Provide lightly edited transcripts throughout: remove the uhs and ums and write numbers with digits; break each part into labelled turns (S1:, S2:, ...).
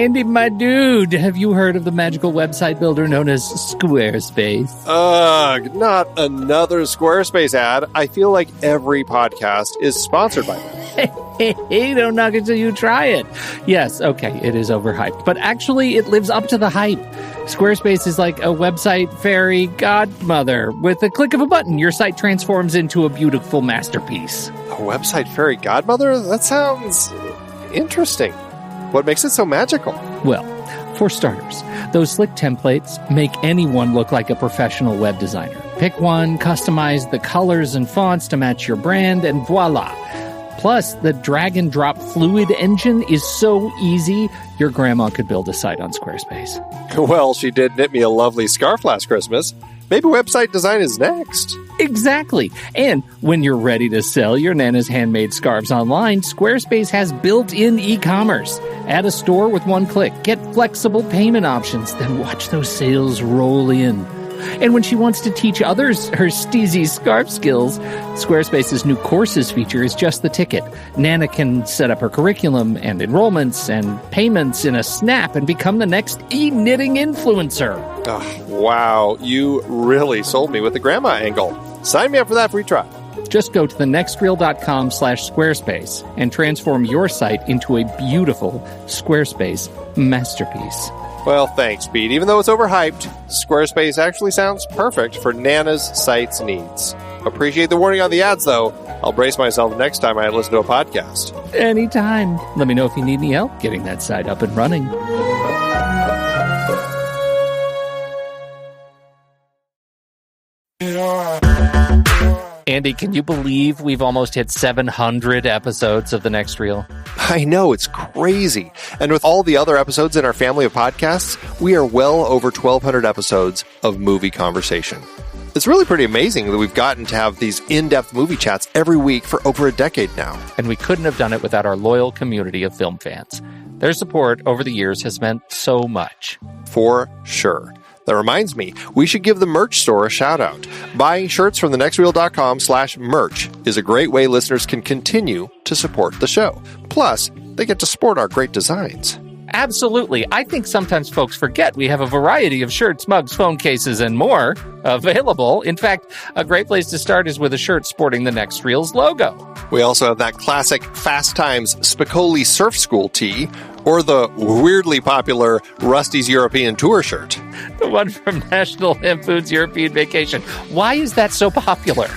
S1: Andy, my dude, have you heard of the magical website builder known as Squarespace?
S2: Ugh, not another Squarespace ad. I feel like every podcast is sponsored by them.
S1: Hey, don't knock it till you try it. Yes, okay, it is overhyped, but actually it lives up to the hype. Squarespace is like a website fairy godmother. With a click of a button, your site transforms into a beautiful masterpiece.
S2: A website fairy godmother? That sounds interesting. What makes it so magical?
S1: Well, for starters, those slick templates make anyone look like a professional web designer. Pick one, customize the colors and fonts to match your brand, and voila. Plus, the drag-and-drop fluid engine is so easy, your grandma could build a site on Squarespace.
S2: Well, she did knit me a lovely scarf last Christmas. Maybe website design is next.
S1: Exactly. And when you're ready to sell your Nana's handmade scarves online, Squarespace has built-in e-commerce. Add a store with one click. Get flexible payment options. Then watch those sales roll in. And when she wants to teach others her steezy scarf skills, Squarespace's new courses feature is just the ticket. Nana can set up her curriculum and enrollments and payments in a snap and become the next e-knitting influencer.
S2: Oh, wow, you really sold me with the grandma angle. Sign me up for that free trial.
S1: Just go to thenextreel.com/Squarespace and transform your site into a beautiful Squarespace masterpiece.
S2: Well, thanks, Pete. Even though it's overhyped, Squarespace actually sounds perfect for Nana's site's needs. Appreciate the warning on the ads, though. I'll brace myself next time I listen to a podcast.
S1: Anytime. Let me know if you need any help getting that site up and running. Andy, can you believe we've almost hit 700 episodes of The Next Reel?
S2: I know, it's crazy. And with all the other episodes in our family of podcasts, we are well over 1,200 episodes of movie conversation. It's really pretty amazing that we've gotten to have these in-depth movie chats every week for over a decade now.
S1: And we couldn't have done it without our loyal community of film fans. Their support over the years has meant so much.
S2: For sure. That reminds me, we should give the merch store a shout out. Buying shirts from thenextreel.com/merch is a great way listeners can continue to support the show. Plus, they get to sport our great designs.
S1: Absolutely. I think sometimes folks forget we have a variety of shirts, mugs, phone cases, and more available. In fact, a great place to start is with a shirt sporting the Next Reel's logo.
S2: We also have that classic Fast Times Spicoli Surf School tee, or the weirdly popular Rusty's European Tour shirt.
S1: The one from National Lampoon's European Vacation. Why is that so popular?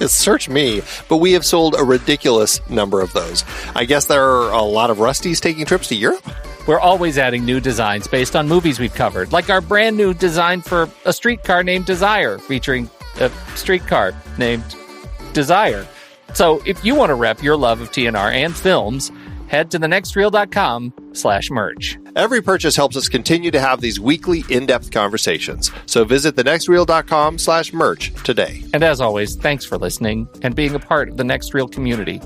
S2: Search me, but we have sold a ridiculous number of those. I guess there are a lot of Rustys taking trips to Europe?
S1: We're always adding new designs based on movies we've covered, like our brand new design for a streetcar named Desire, featuring a streetcar named Desire. So if you want to rep your love of TNR and films, head to thenextreel.com/merch.
S2: Every purchase helps us continue to have these weekly in-depth conversations. So visit thenextreel.com/merch today.
S1: And as always, thanks for listening and being a part of the Next Reel community.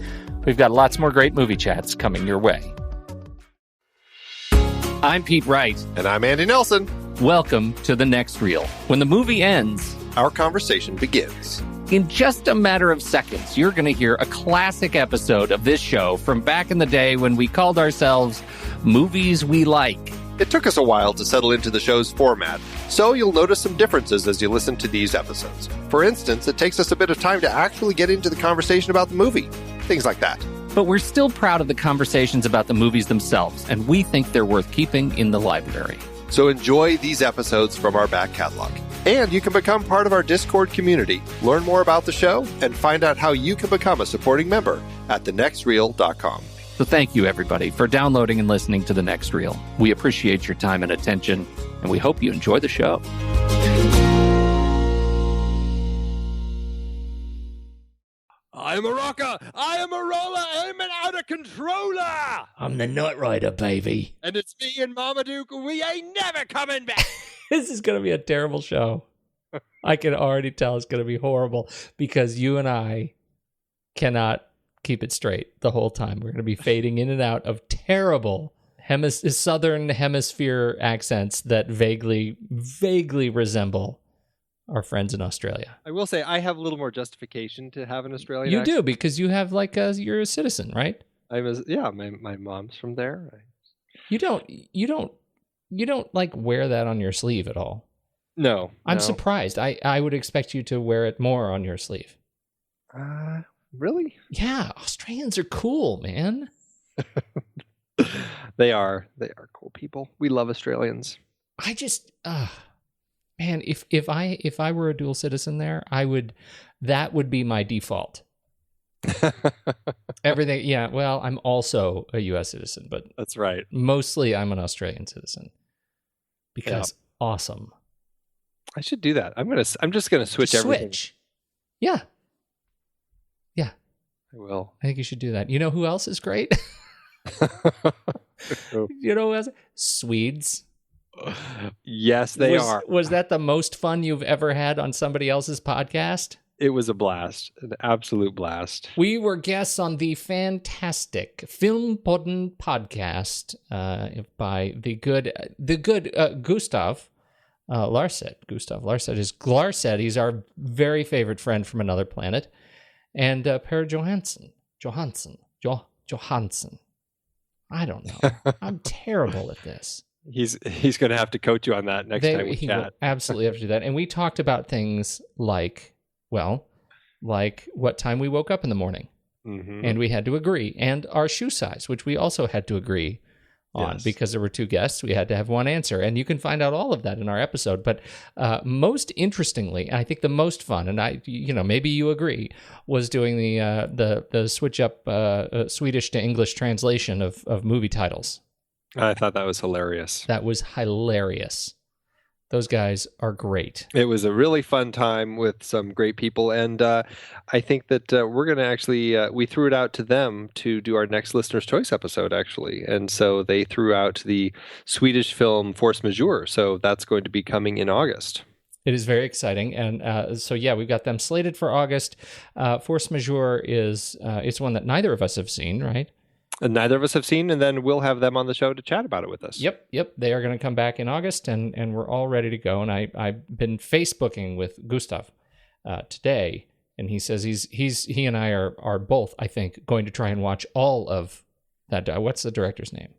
S1: We've got lots more great movie chats coming your way. I'm Pete Wright.
S2: And I'm Andy Nelson.
S1: Welcome to The Next Reel. When the movie ends,
S2: our conversation begins.
S1: In just a matter of seconds, you're going to hear a classic episode of this show from back in the day when we called ourselves Movies We Like.
S2: It took us a while to settle into the show's format, so you'll notice some differences as you listen to these episodes. For instance, it takes us a bit of time to actually get into the conversation about the movie. Things like that.
S1: But we're still proud of the conversations about the movies themselves, and we think they're worth keeping in the library.
S2: So enjoy these episodes from our back catalog. And you can become part of our Discord community, learn more about the show, and find out how you can become a supporting member at thenextreel.com.
S1: So thank you, everybody, for downloading and listening to The Next Reel. We appreciate your time and attention, and we hope you enjoy the show.
S3: I am a rocker. I am a roller. I'm an out-of-controller.
S4: I'm the Night Rider, baby.
S3: And it's me and Marmaduke. We ain't never coming back.
S1: This is going to be a terrible show. I can already tell it's going to be horrible because you and I cannot keep it straight the whole time. We're going to be fading in and out of terrible Southern Hemisphere accents that vaguely resemble our friends in Australia.
S5: I will say I have a little more justification to have an Australian
S1: accent. Do, because you have you're a citizen, right?
S5: My mom's from there.
S1: You don't like wear that on your sleeve at all.
S5: No.
S1: I'm surprised. I would expect you to wear it more on your sleeve.
S5: Really?
S1: Yeah, Australians are cool, man.
S5: They are cool people. We love Australians.
S1: I just man, if I were a dual citizen there, that would be my default. Everything, yeah. Well, I'm also a U.S. citizen, but
S5: that's right.
S1: Mostly, I'm an Australian citizen because awesome.
S5: I should do that. I'm just gonna switch everything.
S1: Yeah.
S5: I will.
S1: I think you should do that. You know who else is great? You know who else? Swedes.
S5: Yes, they are.
S1: Was that the most fun you've ever had on somebody else's podcast?
S5: It was a blast, an absolute blast.
S1: We were guests on the fantastic Filmpodden podcast by the good Gustav Larset. Gustav Larset is Larset. He's our very favorite friend from another planet, and Per Johansson. I don't know. I'm terrible at this.
S5: He's going to have to coach you on that next time we chat.
S1: Will absolutely have to do that. And we talked about things like what time we woke up in the morning. Mm-hmm. And we had to agree. And our shoe size, which we also had to agree on because there were two guests. We had to have one answer. And you can find out all of that in our episode. But most interestingly, I think the most fun, and maybe you agree, was doing the switch up Swedish to English translation of movie titles.
S5: I thought that was hilarious.
S1: That was hilarious. Those guys are great.
S5: It was a really fun time with some great people. And I think that we're going to actually, we threw it out to them to do our next Listener's Choice episode, actually. And so they threw out the Swedish film Force Majeure. So that's going to be coming in August.
S1: It is very exciting. And so, we've got them slated for August. Force Majeure it's one that neither of us have seen, right?
S5: And neither of us have seen, and then we'll have them on the show to chat about it with us.
S1: Yep. They are going to come back in August, and we're all ready to go. And I've been Facebooking with Gustav today, and he says he and I are both, I think, going to try and watch all of that. What's the director's name?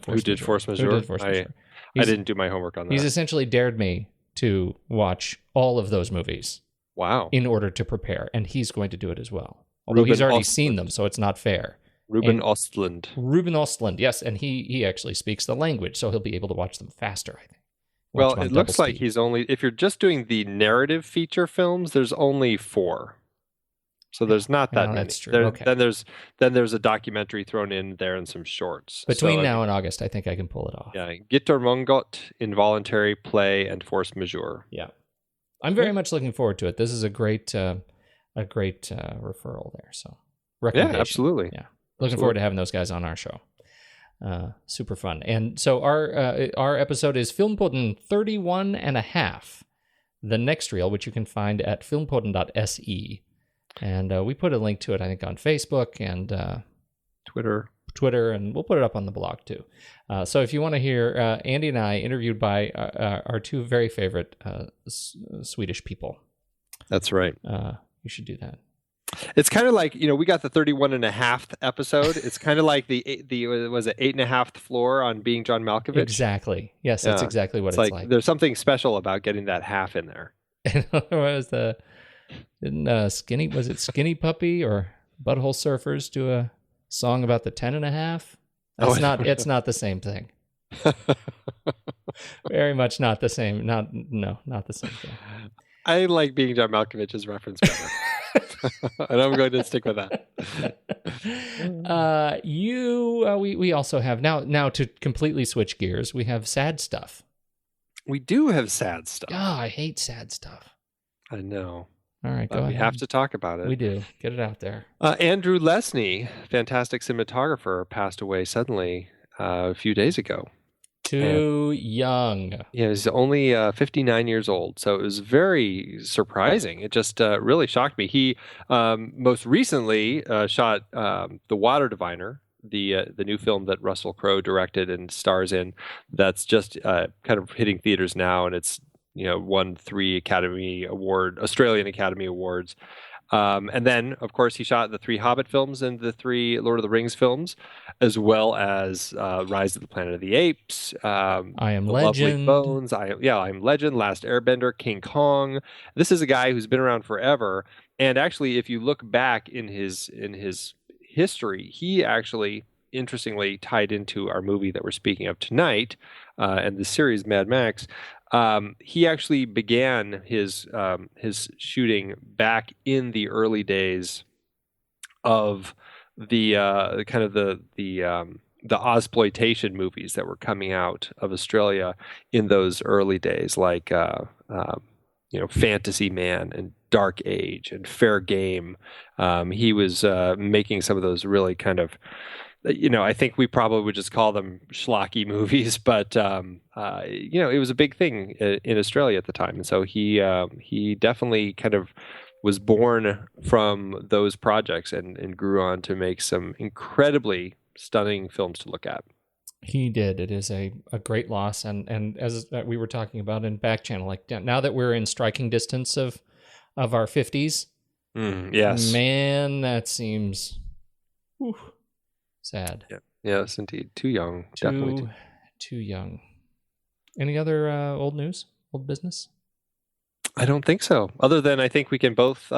S5: Who did Force Majeure? I didn't do my homework on that.
S1: He's essentially dared me to watch all of those movies.
S5: Wow.
S1: In order to prepare, and he's going to do it as well. Although he's already seen them, so it's not fair.
S5: Ruben Östlund,
S1: yes, and he actually speaks the language, so he'll be able to watch them faster, I think.
S5: Well, it looks like he's only, if you're just doing the narrative feature films, there's only 4. So there's not that many.
S1: That's true. Okay.
S5: Then there's a documentary thrown in there and some shorts.
S1: Between now and August, I think I can pull it off.
S5: Yeah, Gittermungot, Involuntary Play, and Force Majeure.
S1: Yeah. I'm very much looking forward to it. This is a great referral there, so recommendation.
S5: Yeah, absolutely.
S1: Yeah. Looking forward to having those guys on our show. Super fun. And so our episode is Filmpodden 31 and a half, the next reel, which you can find at filmpodden.se. And we put a link to it, I think, on Facebook and Twitter, and we'll put it up on the blog too. So if you want to hear Andy and I interviewed by our two very favorite Swedish people.
S5: That's right.
S1: You should do that.
S5: It's kind of like, we got the 31 and a half episode. It's kind of like the was it 8.5 floor on Being John Malkovich?
S1: Exactly. Yes, that's exactly what it's like.
S5: There's something special about getting that half in there.
S1: Was it Skinny Puppy or Butthole Surfers do a song about the 10 and a half? It's not the same thing. Very much not the same. Not the same thing.
S5: I like Being John Malkovich's reference better. And I'm going to stick with that.
S1: We also have now to completely switch gears. We have sad stuff.
S5: We do have sad stuff.
S1: Oh, I hate sad stuff.
S5: I know.
S1: All right, go ahead.
S5: We have to talk about it.
S1: We do. Get it out there.
S5: Andrew Lesney, fantastic cinematographer, passed away suddenly a few days ago.
S1: Too young.
S5: Yeah, he's only 59 years old, so it was very surprising. It just really shocked me. He most recently shot The Water Diviner, the new film that Russell Crowe directed and stars in. That's just kind of hitting theaters now, and it's won 3 Australian Academy Awards. And then, of course, he shot the 3 Hobbit films and the 3 Lord of the Rings films, as well as Rise of the Planet of the Apes,
S1: I Am
S5: The
S1: Legend.
S5: Lovely Bones, I Am Legend, Last Airbender, King Kong. This is a guy who's been around forever. And actually, if you look back in his history, he actually, interestingly, tied into our movie that we're speaking of tonight, and the series Mad Max. He actually began his shooting back in the early days of the kind of the Ozploitation movies that were coming out of Australia in those early days, like Fantasy Man and Dark Age and Fair Game. He was making some of those really kind of, I think we probably would just call them schlocky movies, but it was a big thing in Australia at the time, and so he definitely kind of was born from those projects and grew on to make some incredibly stunning films to look at.
S1: He did. It is a great loss, and as we were talking about in back channel, like now that we're in striking distance of our 50s,
S5: yes,
S1: man, that seems sad.
S5: Yeah. Yes, indeed. Too young. Definitely
S1: too young. Any other old news? Old business?
S5: I don't think so. Other than I think we can both,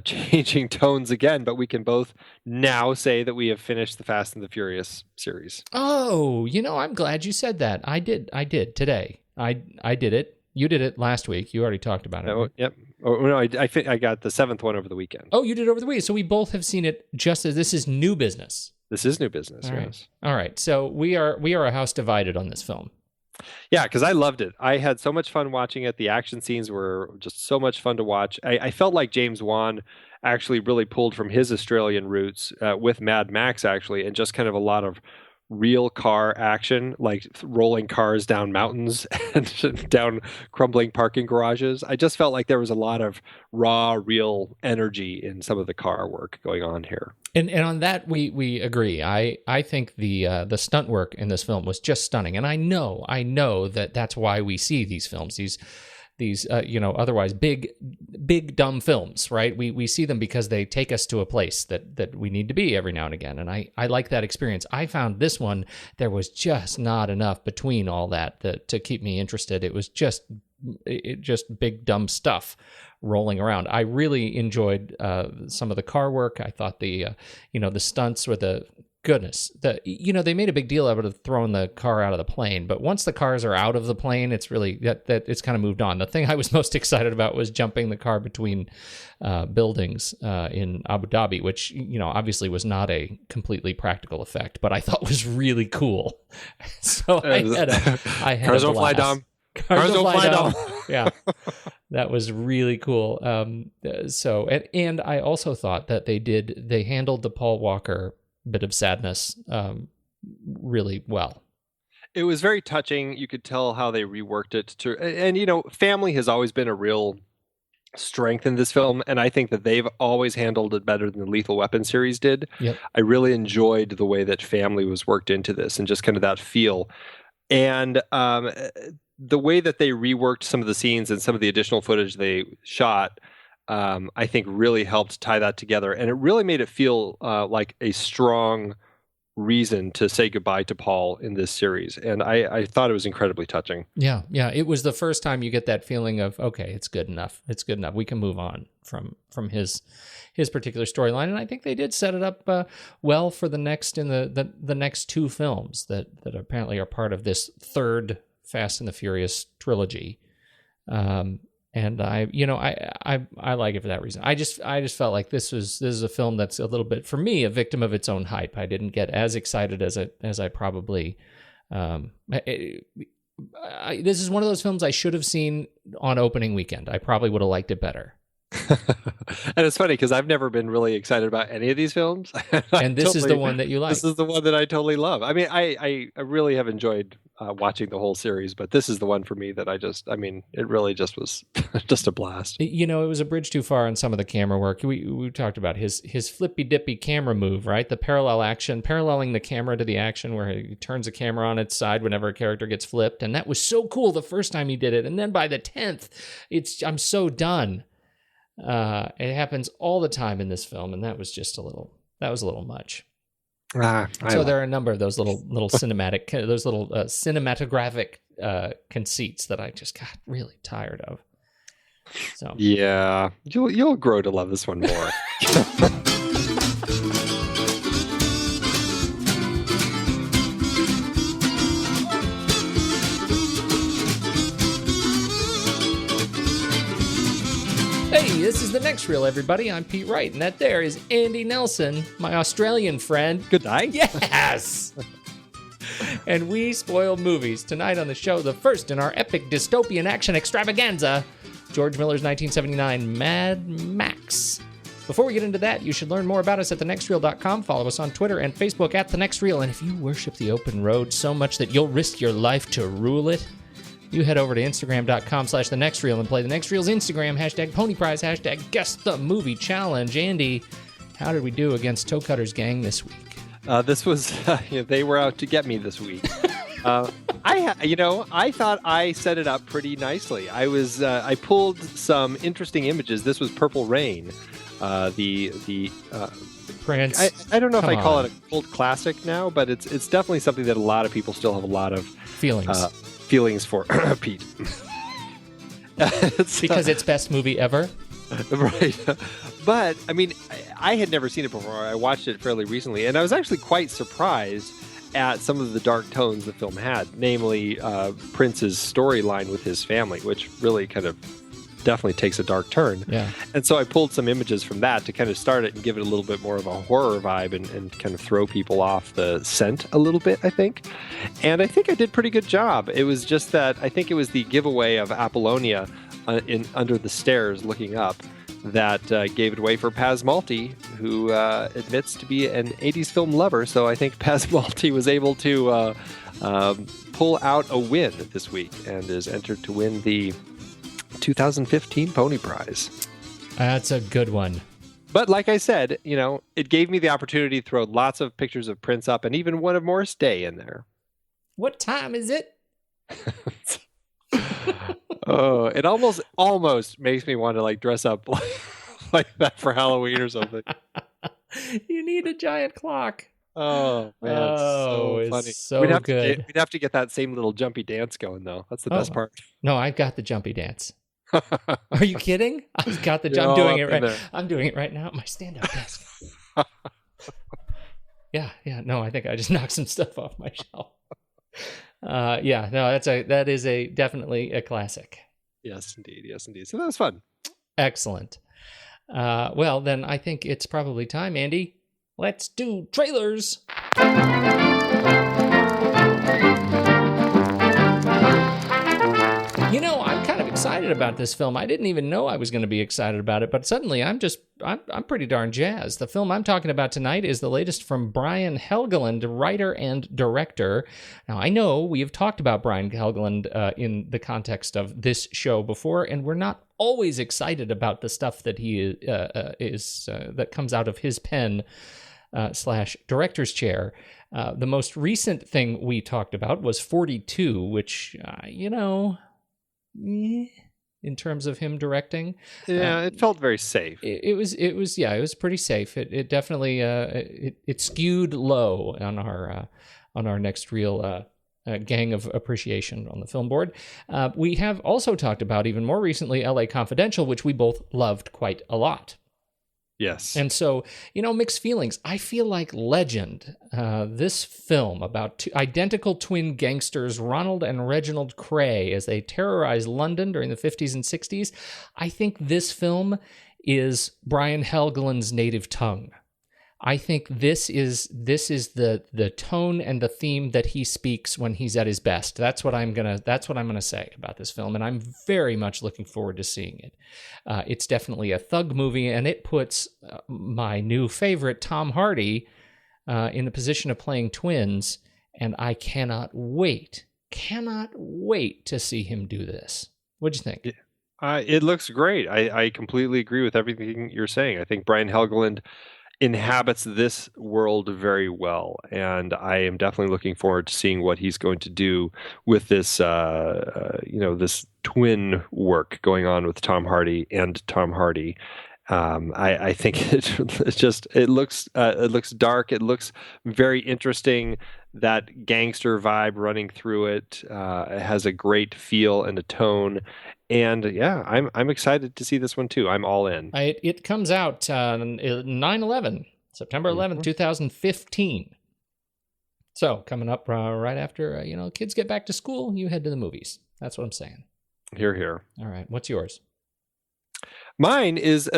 S5: changing tones again, but we can both now say that we have finished the Fast and the Furious series.
S1: Oh, I'm glad you said that. I did today. I did it. You did it last week. You already talked about it.
S5: Oh, yep. Oh, no, I got the 7th one over the weekend.
S1: Oh, you did it over the weekend. So we both have seen it just as this is new business.
S5: This is new business,
S1: All
S5: yes.
S1: Right. All right. So we are a house divided on this film.
S5: Yeah, because I loved it. I had so much fun watching it. The action scenes were just so much fun to watch. I felt like James Wan actually really pulled from his Australian roots with Mad Max, actually, and just kind of a lot of real car action, like rolling cars down mountains and down crumbling parking garages. I just felt like there was a lot of raw, real energy in some of the car work going on here.
S1: And on that we agree. I think the stunt work in this film was just stunning, and I know that that's why we see these films. These otherwise big dumb films, right? We see them because they take us to a place that we need to be every now and again, and I like that experience. I found this one, there was just not enough between all that to keep me interested. It was just big dumb stuff rolling around. I really enjoyed some of the car work. I thought the stunts were they made a big deal out of throwing the car out of the plane, but once the cars are out of the plane, it's really that it's kind of moved on. The thing I was most excited about was jumping the car between buildings in Abu Dhabi, which obviously was not a completely practical effect, but I thought was really cool. So I had
S5: cars
S1: a
S5: don't fly,
S1: blast.
S5: Dom.
S1: Cars don't fly, Dom. Yeah, that was really cool. So I also thought that they handled the Paul Walker bit of sadness really well.
S5: It was very touching. You could tell how they reworked it and family has always been a real strength in this film, and I think that they've always handled it better than the Lethal Weapon series did.
S1: Yep.
S5: I really enjoyed the way that family was worked into this and just kind of that feel. And the way that they reworked some of the scenes and some of the additional footage they shot, I think really helped tie that together. And it really made it feel like a strong reason to say goodbye to Paul in this series. And I thought it was incredibly touching.
S1: Yeah. It was the first time you get that feeling of, okay, it's good enough. It's good enough. We can move on from his particular storyline. And I think they did set it up well for the next in the next 2 films that apparently are part of this third Fast and the Furious trilogy. And I like it for that reason. I just felt like this is a film that's a little bit, for me, a victim of its own hype. I didn't get as excited as I probably. This is one of those films I should have seen on opening weekend. I probably would have liked it better.
S5: And it's funny because I've never been really excited about any of these films.
S1: And this is the one that you like.
S5: This is the one that I totally love. I mean, I really have enjoyed watching the whole series, but this is the one for me that it really just was just a blast.
S1: It was a bridge too far on some of the camera work. We talked about his flippy dippy camera move, right? The parallel action, paralleling the camera to the action where he turns the camera on its side whenever a character gets flipped. And that was so cool the first time he did it. And then by the 10th, I'm so done. It happens all the time in this film, and that was just a little much. So there are a number of those little cinematographic conceits that I just got really tired of. So
S5: yeah, you'll grow to love this one more.
S1: Hey, this is The Next Reel, everybody. I'm Pete Wright, and that there is Andy Nelson, my Australian friend.
S5: Good night.
S1: Yes! And we spoil movies. Tonight on the show, the first in our epic dystopian action extravaganza, George Miller's 1979 Mad Max. Before we get into that, you should learn more about us at thenextreel.com. Follow us on Twitter and Facebook at The Next Reel. And if you worship the open road so much that you'll risk your life to rule it, you head over to Instagram.com/thenextreel and play The Next Reel's Instagram, #PonyPrize, #GuessTheMovie Challenge. Andy, how did we do against Toecutter's gang this week?
S5: This was, they were out to get me this week. I thought I set it up pretty nicely. I pulled some interesting images. This was Purple Rain, the
S1: Prince.
S5: I don't know if I call it a cult classic now, but it's definitely something that a lot of people still have a lot of feelings for. Pete.
S1: Because it's best movie ever.
S5: Right. But, I mean, I had never seen it before. I watched it fairly recently, and I was actually quite surprised at some of the dark tones the film had, namely Prince's storyline with his family, which really kind of definitely takes a dark turn.
S1: Yeah.
S5: And so I pulled some images from that to kind of start it and give it a little bit more of a horror vibe and kind of throw people off the scent a little bit, I think. And I think I did a pretty good job. It was just that I think it was the giveaway of Apollonia under the stairs looking up that gave it away for Paz Malti, who admits to be an 80s film lover. So I think Paz Malti was able to pull out a win this week and is entered to win the 2015 Pony Prize.
S1: That's a good one.
S5: But like I said, it gave me the opportunity to throw lots of pictures of Prince up and even one of Morris Day in there.
S1: What time is it?
S5: Oh, it almost makes me want to dress up like that for Halloween or something.
S1: You need a giant clock.
S5: Oh man,
S1: it's
S5: funny.
S1: So
S5: we'd
S1: good.
S5: We'd have to get that same little jumpy dance going though. That's the best part.
S1: No, I've got the jumpy dance. Are you kidding? I've got the jump. I'm doing it right. I'm doing it right now at my stand-up desk. Yeah. No, I think I just knocked some stuff off my shelf. That is definitely a classic.
S5: Yes, indeed. So that was fun.
S1: Excellent. Well, then I think it's probably time, Andy. Let's do trailers. I'm kind of excited about this film. I didn't even know I was going to be excited about it, but suddenly I'm pretty darn jazzed. The film I'm talking about tonight is the latest from Brian Helgeland, writer and director. Now, I know we have talked about Brian Helgeland in the context of this show before, and we're not always excited about the stuff that he that comes out of his pen / director's chair. The most recent thing we talked about was 42, which, in terms of him directing.
S5: Yeah, it felt very safe.
S1: It was pretty safe. It definitely it skewed low on our next reel gang of appreciation on the film board. We have also talked about even more recently LA Confidential, which we both loved quite a lot.
S5: Yes.
S1: And so, mixed feelings. I feel like Legend, this film about two identical twin gangsters, Ronald and Reginald Cray, as they terrorize London during the 50s and 60s. I think this film is Brian Helgeland's native tongue. I think this is the tone and the theme that he speaks when he's at his best. That's what I'm gonna say about this film, and I'm very much looking forward to seeing it. It's definitely a thug movie, and it puts my new favorite Tom Hardy in the position of playing twins, and I cannot wait to see him do this. What'd you think?
S5: It looks great. I completely agree with everything you're saying. I think Brian Helgeland inhabits this world very well, and I am definitely looking forward to seeing what he's going to do with this, this twin work going on with Tom Hardy and Tom Hardy. I think it looks dark. It looks very interesting. That gangster vibe running through it. It has a great feel and a tone. And yeah, I'm excited to see this one too. I'm all in.
S1: It comes out 9/11, September 11th, 2015. So coming up right after kids get back to school, you head to the movies. That's what I'm saying.
S5: Hear, hear.
S1: All right, what's yours?
S5: Mine is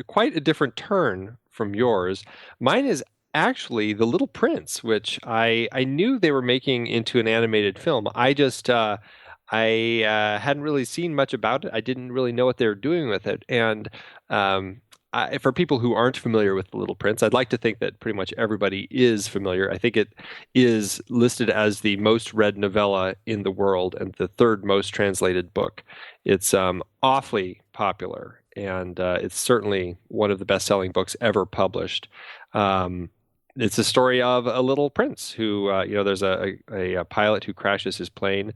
S5: quite a different turn from yours. Mine is actually The Little Prince, which I knew they were making into an animated film. I just hadn't really seen much about it. I didn't really know what they were doing with it. And for people who aren't familiar with The Little Prince, I'd like to think that pretty much everybody is familiar. I think it is listed as the most read novella in the world and the third most translated book. It's awfully popular, and it's certainly one of the best-selling books ever published. It's a story of a little prince who, there's a pilot who crashes his plane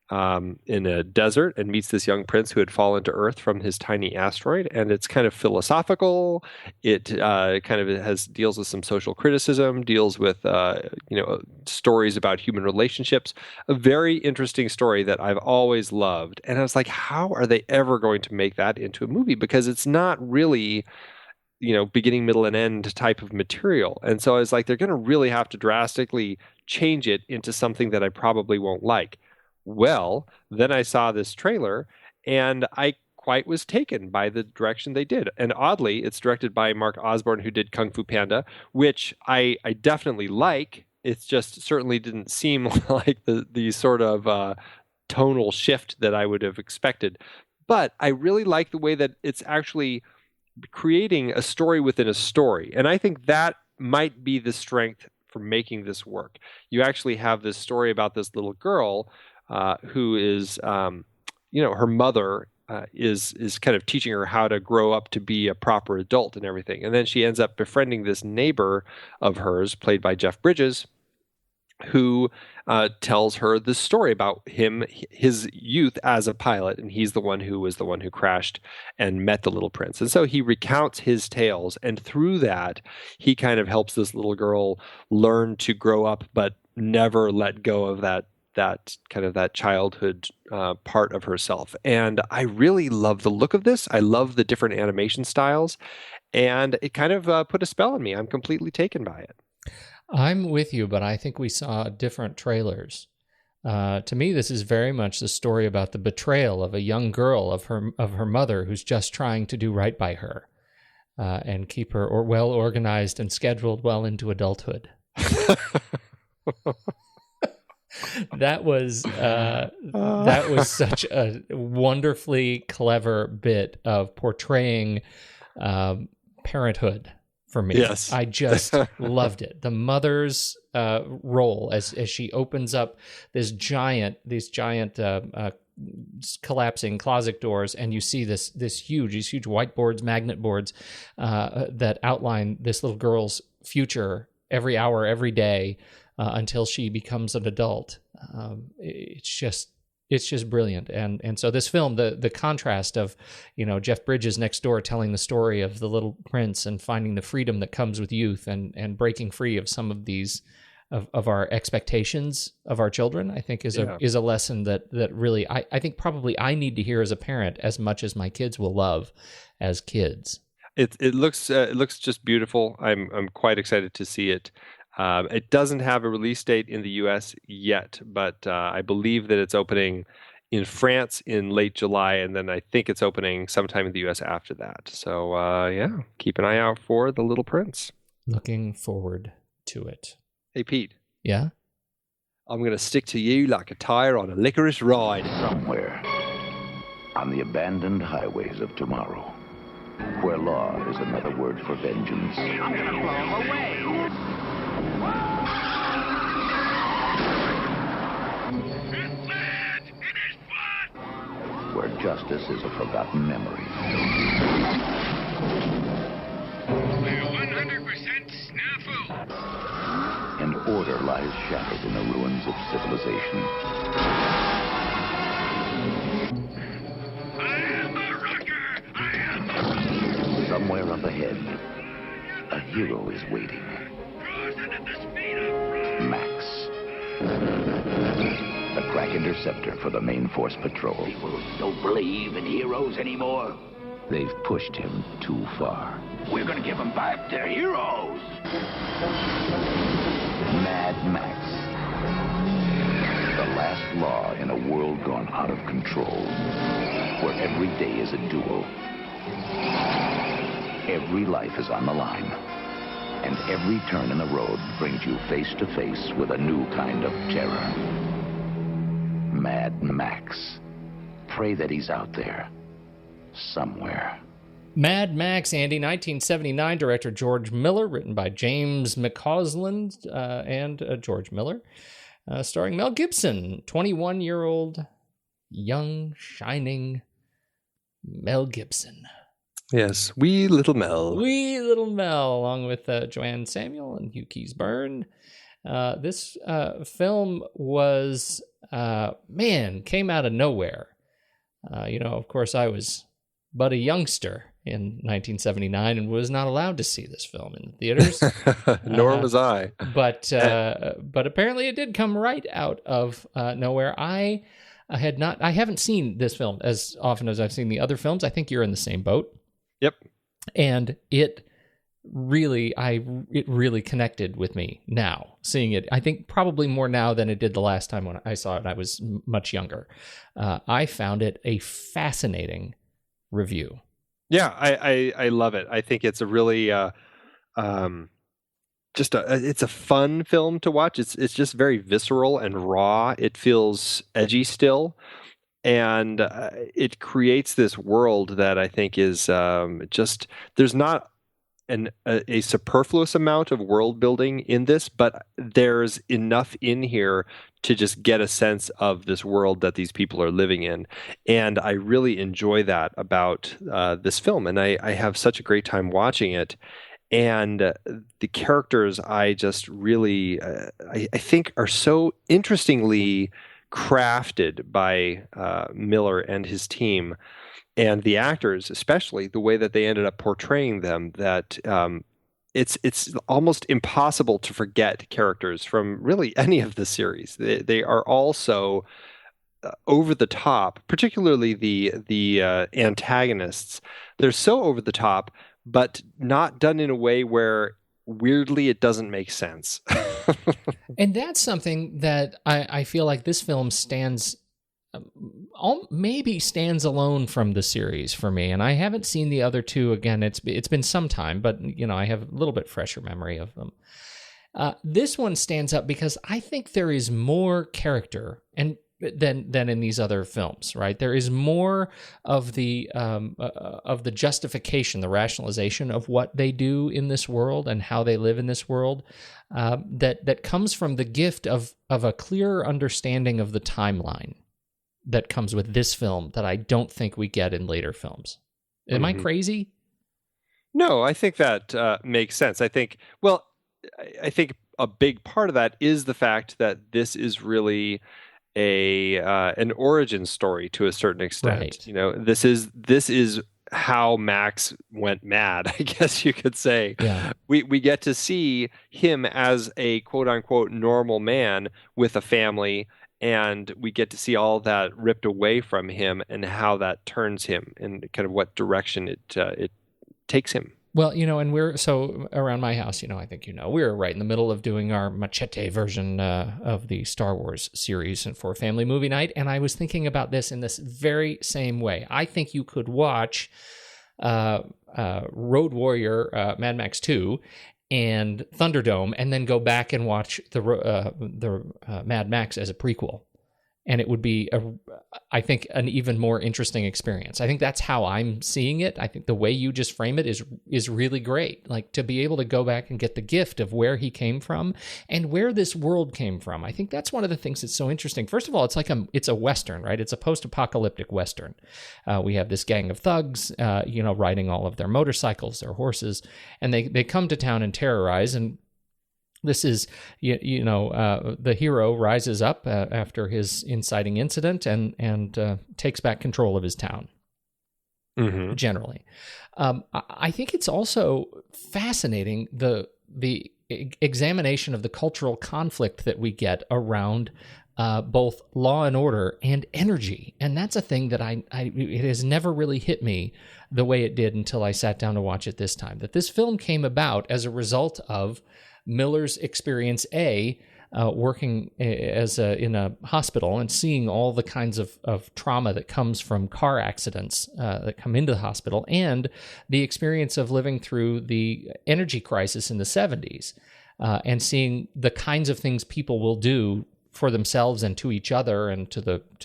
S5: in a desert and meets this young prince who had fallen to Earth from his tiny asteroid. And it's kind of philosophical. It deals with some social criticism, deals with stories about human relationships. A very interesting story that I've always loved. And I was like, how are they ever going to make that into a movie? Because it's not really beginning, middle, and end type of material. And so I was like, they're going to really have to drastically change it into something that I probably won't like. Well, then I saw this trailer, and I quite was taken by the direction they did. And oddly, it's directed by Mark Osborne, who did Kung Fu Panda, which I definitely like. It's just certainly didn't seem like the sort of tonal shift that I would have expected. But I really like the way that it's actually creating a story within a story. And I think that might be the strength for making this work. You actually have this story about this little girl who is, her mother is kind of teaching her how to grow up to be a proper adult and everything. And then she ends up befriending this neighbor of hers, played by Jeff Bridges, who tells her the story about his youth as a pilot, and he's the one who crashed and met the little prince. And so he recounts his tales, and through that, he kind of helps this little girl learn to grow up, but never let go of that childhood part of herself. And I really love the look of this. I love the different animation styles, and it kind of put a spell on me. I'm completely taken by it.
S1: I'm with you, but I think we saw different trailers. To me, this is very much the story about the betrayal of a young girl of her mother, who's just trying to do right by her and keep her well organized and scheduled well into adulthood. That was such a wonderfully clever bit of portraying parenthood. For me,
S5: yes.
S1: I just loved it. The mother's role as she opens up these giant collapsing closet doors, and you see these huge whiteboards, magnet boards that outline this little girl's future every hour, every day until she becomes an adult. It's just brilliant. And so this film, the contrast of, Jeff Bridges next door telling the story of the little prince and finding the freedom that comes with youth and breaking free of some of these of our expectations of our children, I think is a lesson that really I think probably I need to hear as a parent as much as my kids will love as kids.
S5: It looks just beautiful. I'm quite excited to see it. It doesn't have a release date in the U.S. yet, but I believe that it's opening in France in late July, and then I think it's opening sometime in the U.S. after that. So, keep an eye out for The Little Prince.
S1: Looking forward to it.
S5: Hey, Pete.
S1: Yeah?
S5: I'm going to stick to you like a tire on a licorice ride.
S6: Somewhere on the abandoned highways of tomorrow, where law is another word for vengeance.
S7: I'm going to blow him away.
S6: Where justice is a forgotten memory.
S7: We're 100%
S6: shattered in the ruins of civilization.
S7: I am a rocker! I am
S6: Somewhere up ahead, a hero is waiting.
S7: frozen at the speed of
S6: Max. The crack interceptor for the main force patrol.
S8: People don't believe in heroes anymore.
S6: They've pushed him too far.
S8: We're gonna give them back their heroes.
S6: Mad Max. The last law in a world gone out of control, where every day is a duel. Every life is on the line, and every turn in the road brings you face to face with a new kind of terror. Mad Max. Pray that he's out there, somewhere.
S1: Mad Max, Andy, 1979, director George Miller, written by James McCausland and George Miller, starring Mel Gibson, 21-year-old, young, shining Mel Gibson.
S5: Yes, wee little Mel.
S1: Wee little Mel, along with Joanne Samuel and Hugh Keays-Byrne. This film was, came out of nowhere. Of course, I was but a youngster in 1979 and was not allowed to see this film in theaters.
S5: Nor was I.
S1: But apparently it did come right out of nowhere. I haven't seen this film as often as I've seen the other films. I think you're in the same boat.
S5: Yep.
S1: And it really connected with me now, seeing it. I think probably more now than it did the last time when I saw it. I was much younger. I found it a fascinating review.
S5: Yeah, I love it. I think it's a really it's a fun film to watch. It's just very visceral and raw. It feels edgy still, and it creates this world that I think is just, there's not a superfluous amount of world building in this, but there's enough in here to just get a sense of this world that these people are living in. And I really enjoy that about this film. And I have such a great time watching it. And the characters I just really, I think are so interestingly crafted by Miller and his team. And the actors, especially the way that they ended up portraying them, that it's almost impossible to forget characters from really any of the series. They are all so over the top, particularly the antagonists. They're so over the top, but not done in a way where weirdly it doesn't make sense.
S1: And that's something that I feel like this film maybe stands alone from the series for me, and I haven't seen the other two. Again, it's been some time, but I have a little bit fresher memory of them. This one stands up because I think there is more character than in these other films. Right, there is more of the justification, the rationalization of what they do in this world and how they live in this world. That comes from the gift of a clearer understanding of the timeline that comes with this film that I don't think we get in later films. Am I crazy?
S5: No, I think that makes sense. I think a big part of that is the fact that this is really an origin story to a certain extent. Right. This is how Max went mad, I guess you could say.
S1: Yeah.
S5: We get to see him as a quote unquote normal man with a family, and we get to see all that ripped away from him and how that turns him and kind of what direction it takes him.
S1: Well, and we're so around my house, I think we're right in the middle of doing our machete version of the Star Wars series and for family movie night. And I was thinking about this in this very same way. I think you could watch Road Warrior, Mad Max 2, and Thunderdome, and then go back and watch the Mad Max as a prequel. And it would be, I think, an even more interesting experience. I think that's how I'm seeing it. I think the way you just frame it is really great. Like, to be able to go back and get the gift of where he came from and where this world came from. I think that's one of the things that's so interesting. First of all, it's a Western, right? It's a post-apocalyptic Western. We have this gang of thugs, riding all of their motorcycles, their horses, and they come to town and terrorize. And This is, the hero rises up after his inciting incident and takes back control of his town.
S5: Mm-hmm.
S1: Generally, I think it's also fascinating the examination of the cultural conflict that we get around both law and order and energy, and that's a thing that it has never really hit me the way it did until I sat down to watch it this time. That this film came about as a result of Miller's experience working in a hospital and seeing all the kinds of trauma that comes from car accidents that come into the hospital, and the experience of living through the energy crisis in the 70s and seeing the kinds of things people will do for themselves and to each other and to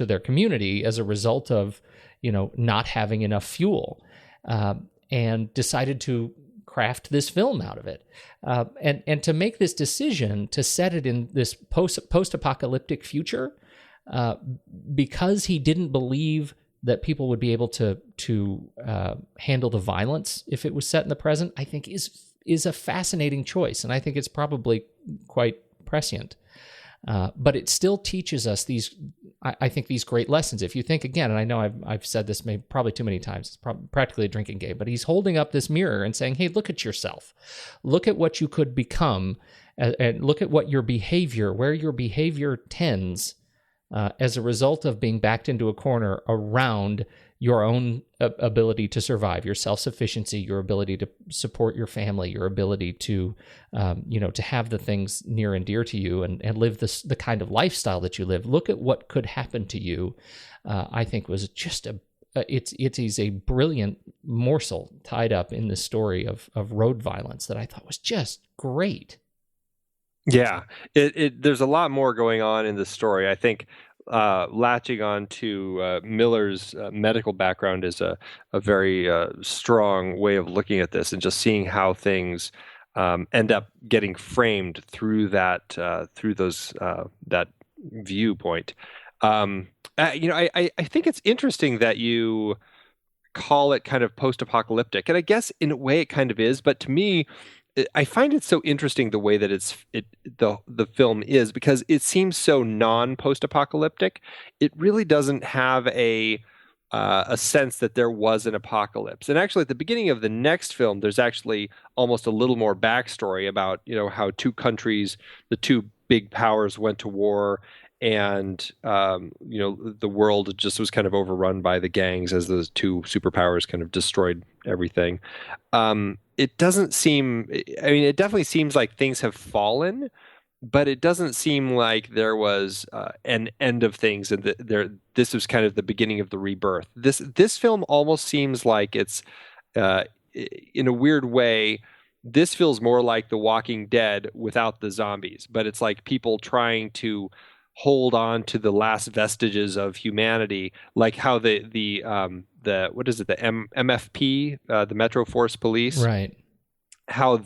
S1: their community as a result of not having enough fuel, and decided to craft this film out of it, and to make this decision to set it in this post-apocalyptic future, because he didn't believe that people would be able to handle the violence if it was set in the present, I think is a fascinating choice, and I think it's probably quite prescient. But it still teaches us these great lessons. If you think again, and I know I've said this probably too many times, it's practically a drinking game, but he's holding up this mirror and saying, hey, look at yourself. Look at what you could become, and look at where your behavior tends as a result of being backed into a corner around your own ability to survive, your self-sufficiency, your ability to support your family, your ability to, to have the things near and dear to you and live the kind of lifestyle that you live. Look at what could happen to you. I think was just it is a brilliant morsel tied up in this story of road violence that I thought was just great.
S5: Yeah, there's a lot more going on in the story. I think latching on to Miller's medical background is a very strong way of looking at this, and just seeing how things end up getting framed through that that viewpoint. I think it's interesting that you call it kind of post-apocalyptic, and I guess in a way it kind of is, but to me, I find it so interesting the way that the film is, because it seems so non-post-apocalyptic. It really doesn't have a sense that there was an apocalypse. And actually, at the beginning of the next film, there's actually almost a little more backstory about how two countries, the two big powers, went to war, and the world just was kind of overrun by the gangs as those two superpowers kind of destroyed everything. It doesn't seem, it definitely seems like things have fallen, but it doesn't seem like there was an end of things, and this was kind of the beginning of the rebirth. This film almost seems like it's, in a weird way, this feels more like The Walking Dead without the zombies, but it's like people trying to hold on to the last vestiges of humanity, like how the what is it, the MFP, the Metro Force Police,
S1: right?
S5: How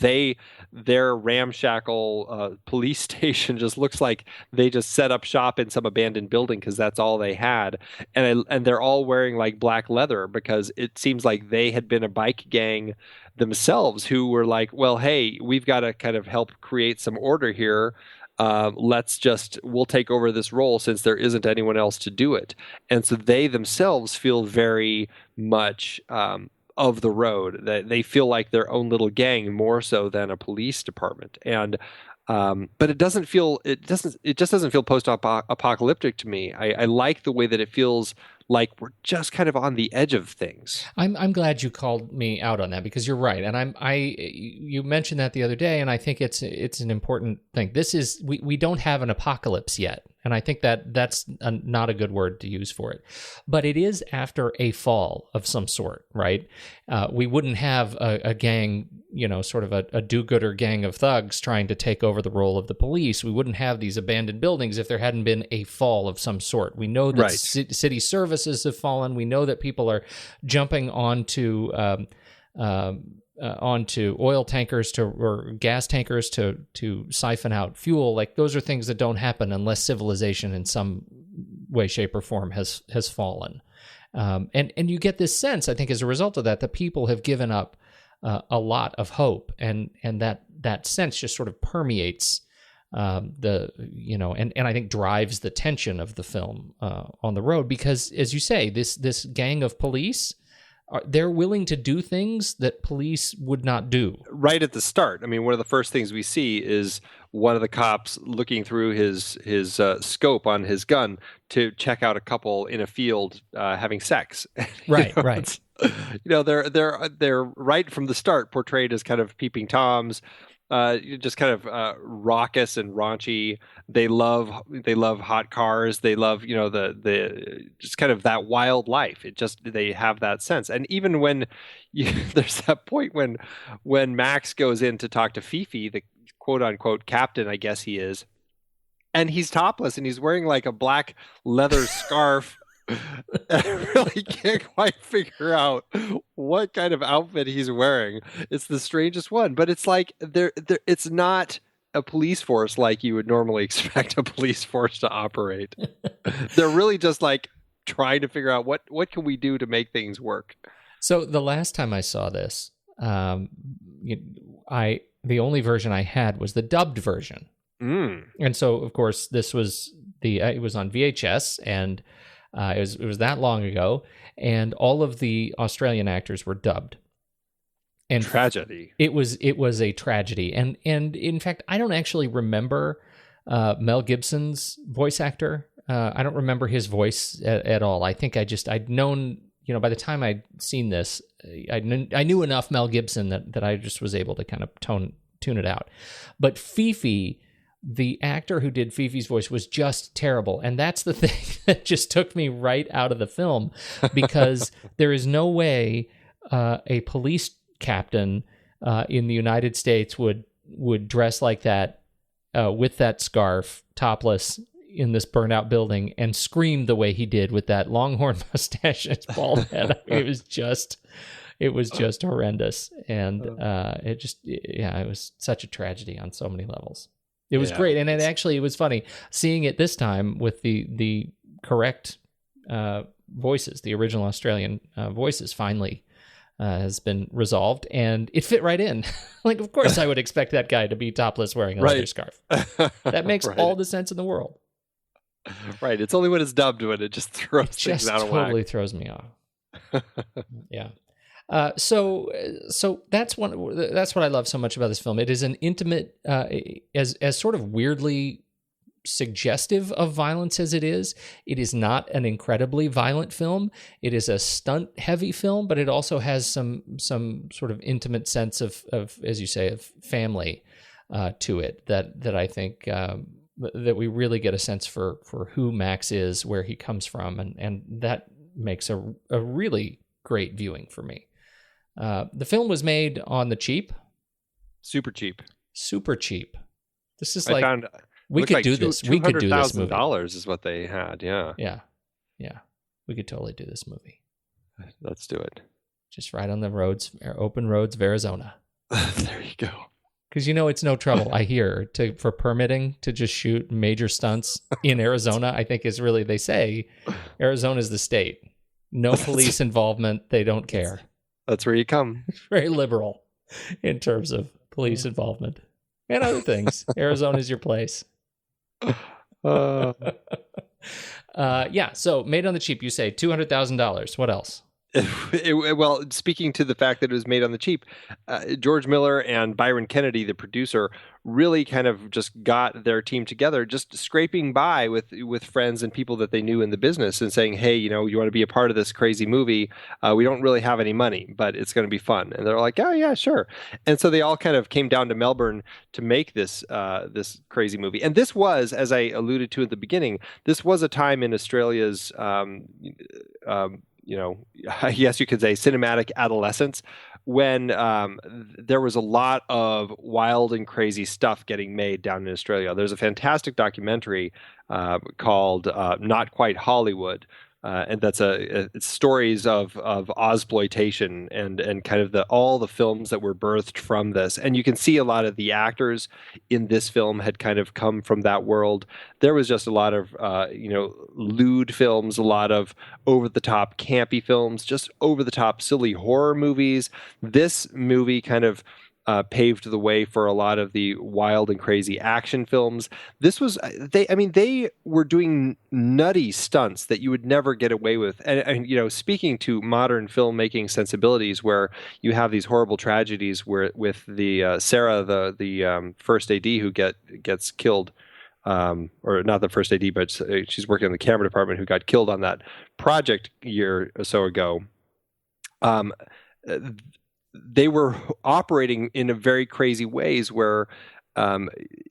S5: their ramshackle police station just looks like they just set up shop in some abandoned building because that's all they had, and they're all wearing like black leather because it seems like they had been a bike gang themselves who were like, well, hey, we've got to kind of help create some order here. We'll take over this role since there isn't anyone else to do it. And so they themselves feel very much of the road. They feel like their own little gang more so than a police department. And but it just doesn't feel post-apocalyptic to me. I like the way that it feels like we're just kind of on the edge of things.
S1: I'm glad you called me out on that, because you're right, and you mentioned that the other day, and I think it's an important thing. This is we don't have an apocalypse yet, and I think that's not a good word to use for it, but it is after a fall of some sort, right? We wouldn't have a gang, sort of a do-gooder gang of thugs trying to take over the role of the police. We wouldn't have these abandoned buildings if there hadn't been a fall of some sort. We know that
S5: right.
S1: City services have fallen. We know that people are jumping onto oil tankers or gas tankers to siphon out fuel. Like, those are things that don't happen unless civilization in some way, shape, or form has fallen. And you get this sense, I think, as a result of that people have given up a lot of hope, and that sense just sort of permeates and I think drives the tension of the film on the road, because, as you say, this gang of police, they're willing to do things that police would not do.
S5: Right at the start, I mean, one of the first things we see is one of the cops looking through his scope on his gun to check out a couple in a field having sex.
S1: Right, right.
S5: They're right from the start portrayed as kind of peeping toms. Just kind of raucous and raunchy. They love hot cars. They love the just kind of that wild life. They have that sense. And even when there's that point when Max goes in to talk to Fifi, the quote unquote captain, I guess he is, and he's topless and he's wearing like a black leather scarf. I really can't quite figure out what kind of outfit he's wearing. It's the strangest one, but it's like it's not a police force like you would normally expect a police force to operate. They're really just like trying to figure out what can we do to make things work.
S1: So the last time I saw this, the only version I had was the dubbed version, and so of course this was it was on VHS, and it was that long ago, and all of the Australian actors were dubbed. And
S5: tragedy.
S1: It was a tragedy, and in fact, I don't actually remember Mel Gibson's voice actor. I don't remember his voice at all. I think I'd known, by the time I'd seen this, I knew enough Mel Gibson that I just was able to kind of tune it out. But Fifi, the actor who did Fifi's voice, was just terrible. And that's the thing that just took me right out of the film, because there is no way a police captain in the United States would dress like that with that scarf, topless, in this burnout building and scream the way he did with that longhorn mustache and his bald head. I mean, it was just horrendous. And it was such a tragedy on so many levels. It was great, and it was funny seeing it this time with the correct voices. The original Australian voices finally has been resolved, and it fit right in. Like, of course, I would expect that guy to be topless wearing a leather scarf. That makes all the sense in the world.
S5: Right. It's only when it's dubbed when it just throws things out of whack.
S1: Totally throws me off. Yeah. So that's what I love so much about this film. It is an intimate, as sort of weirdly suggestive of violence as it is. It is not an incredibly violent film. It is a stunt heavy film, but it also has some sort of intimate sense of, as you say, of family to it that I think that we really get a sense for who Max is, where he comes from, and that makes a really great viewing for me. The film was made on the cheap.
S5: Super cheap. This is
S1: we could do this. We could do this movie.
S5: $200,000 is what they had. Yeah.
S1: Yeah. We could totally do this movie.
S5: Let's do it.
S1: Just right on the roads, open roads of Arizona.
S5: There you go.
S1: Because it's no trouble, I hear, for permitting to just shoot major stunts in Arizona. I think is really, they say Arizona's the state. No police involvement. They don't care.
S5: That's where you come.
S1: Very liberal in terms of police involvement and other things. Arizona's your place. So made on the cheap, you say $200,000. What else?
S5: Well, speaking to the fact that it was made on the cheap, George Miller and Byron Kennedy, the producer, really kind of just got their team together, just scraping by with friends and people that they knew in the business and saying, hey, you want to be a part of this crazy movie? We don't really have any money, but it's going to be fun. And they're like, oh, yeah, sure. And so they all kind of came down to Melbourne to make this crazy movie. And this was, as I alluded to at the beginning, this was a time in Australia's I guess you could say cinematic adolescence, when there was a lot of wild and crazy stuff getting made down in Australia. There's a fantastic documentary called Not Quite Hollywood, and that's it's stories of Ozploitation and kind of all the films that were birthed from this. And you can see a lot of the actors in this film had kind of come from that world. There was just a lot of lewd films, a lot of over the top campy films, just over the top silly horror movies. This movie kind of paved the way for a lot of the wild and crazy action films. This was they were doing nutty stunts that you would never get away with. And speaking to modern filmmaking sensibilities, where you have these horrible tragedies where with the Sarah, the first AD who gets killed. Or not the first AD, but she's working in the camera department, who got killed on that project a year or so ago. They were operating in a very crazy ways where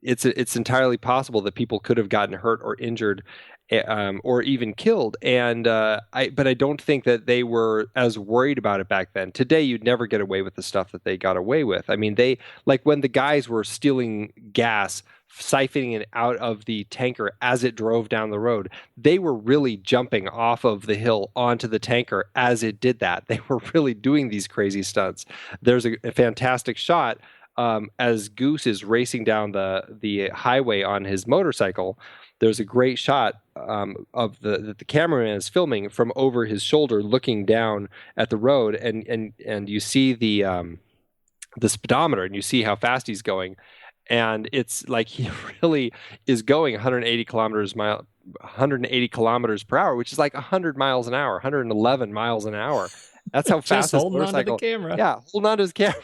S5: it's entirely possible that people could have gotten hurt or injured or even killed. And but I don't think that they were as worried about it back then. Today, you'd never get away with the stuff that they got away with. I mean, they, like when the guys were stealing gas, siphoning it out of the tanker as it drove down the road, they were really jumping off of the hill onto the tanker as it did that. They were really doing these crazy stunts. There's a fantastic shot as Goose is racing down the highway on his motorcycle. There's a great shot of the cameraman is filming from over his shoulder, looking down at the road, and you see the speedometer, and you see how fast he's going. And it's like he really is going 180 kilometers per hour, which is like 100 miles an hour, 111 miles an hour. That's how fast this motorcycle.
S1: On to the camera.
S5: Yeah, holding on to his camera,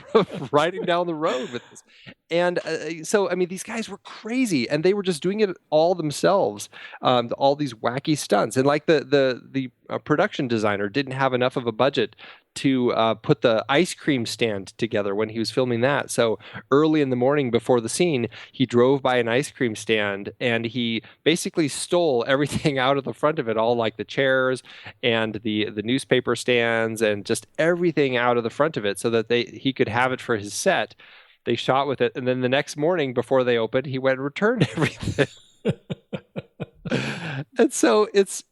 S5: riding down the road with this. And so, I mean, these guys were crazy, and they were just doing it all themselves, all these wacky stunts. And like the production designer didn't have enough of a budget to put the ice cream stand together when he was filming that. So early in the morning before the scene, he drove by an ice cream stand, and he basically stole everything out of the front of it, all like the chairs and the newspaper stands and just everything out of the front of it, so that he could have it for his set. They shot with it, and then the next morning before they opened, he went and returned everything. And so it's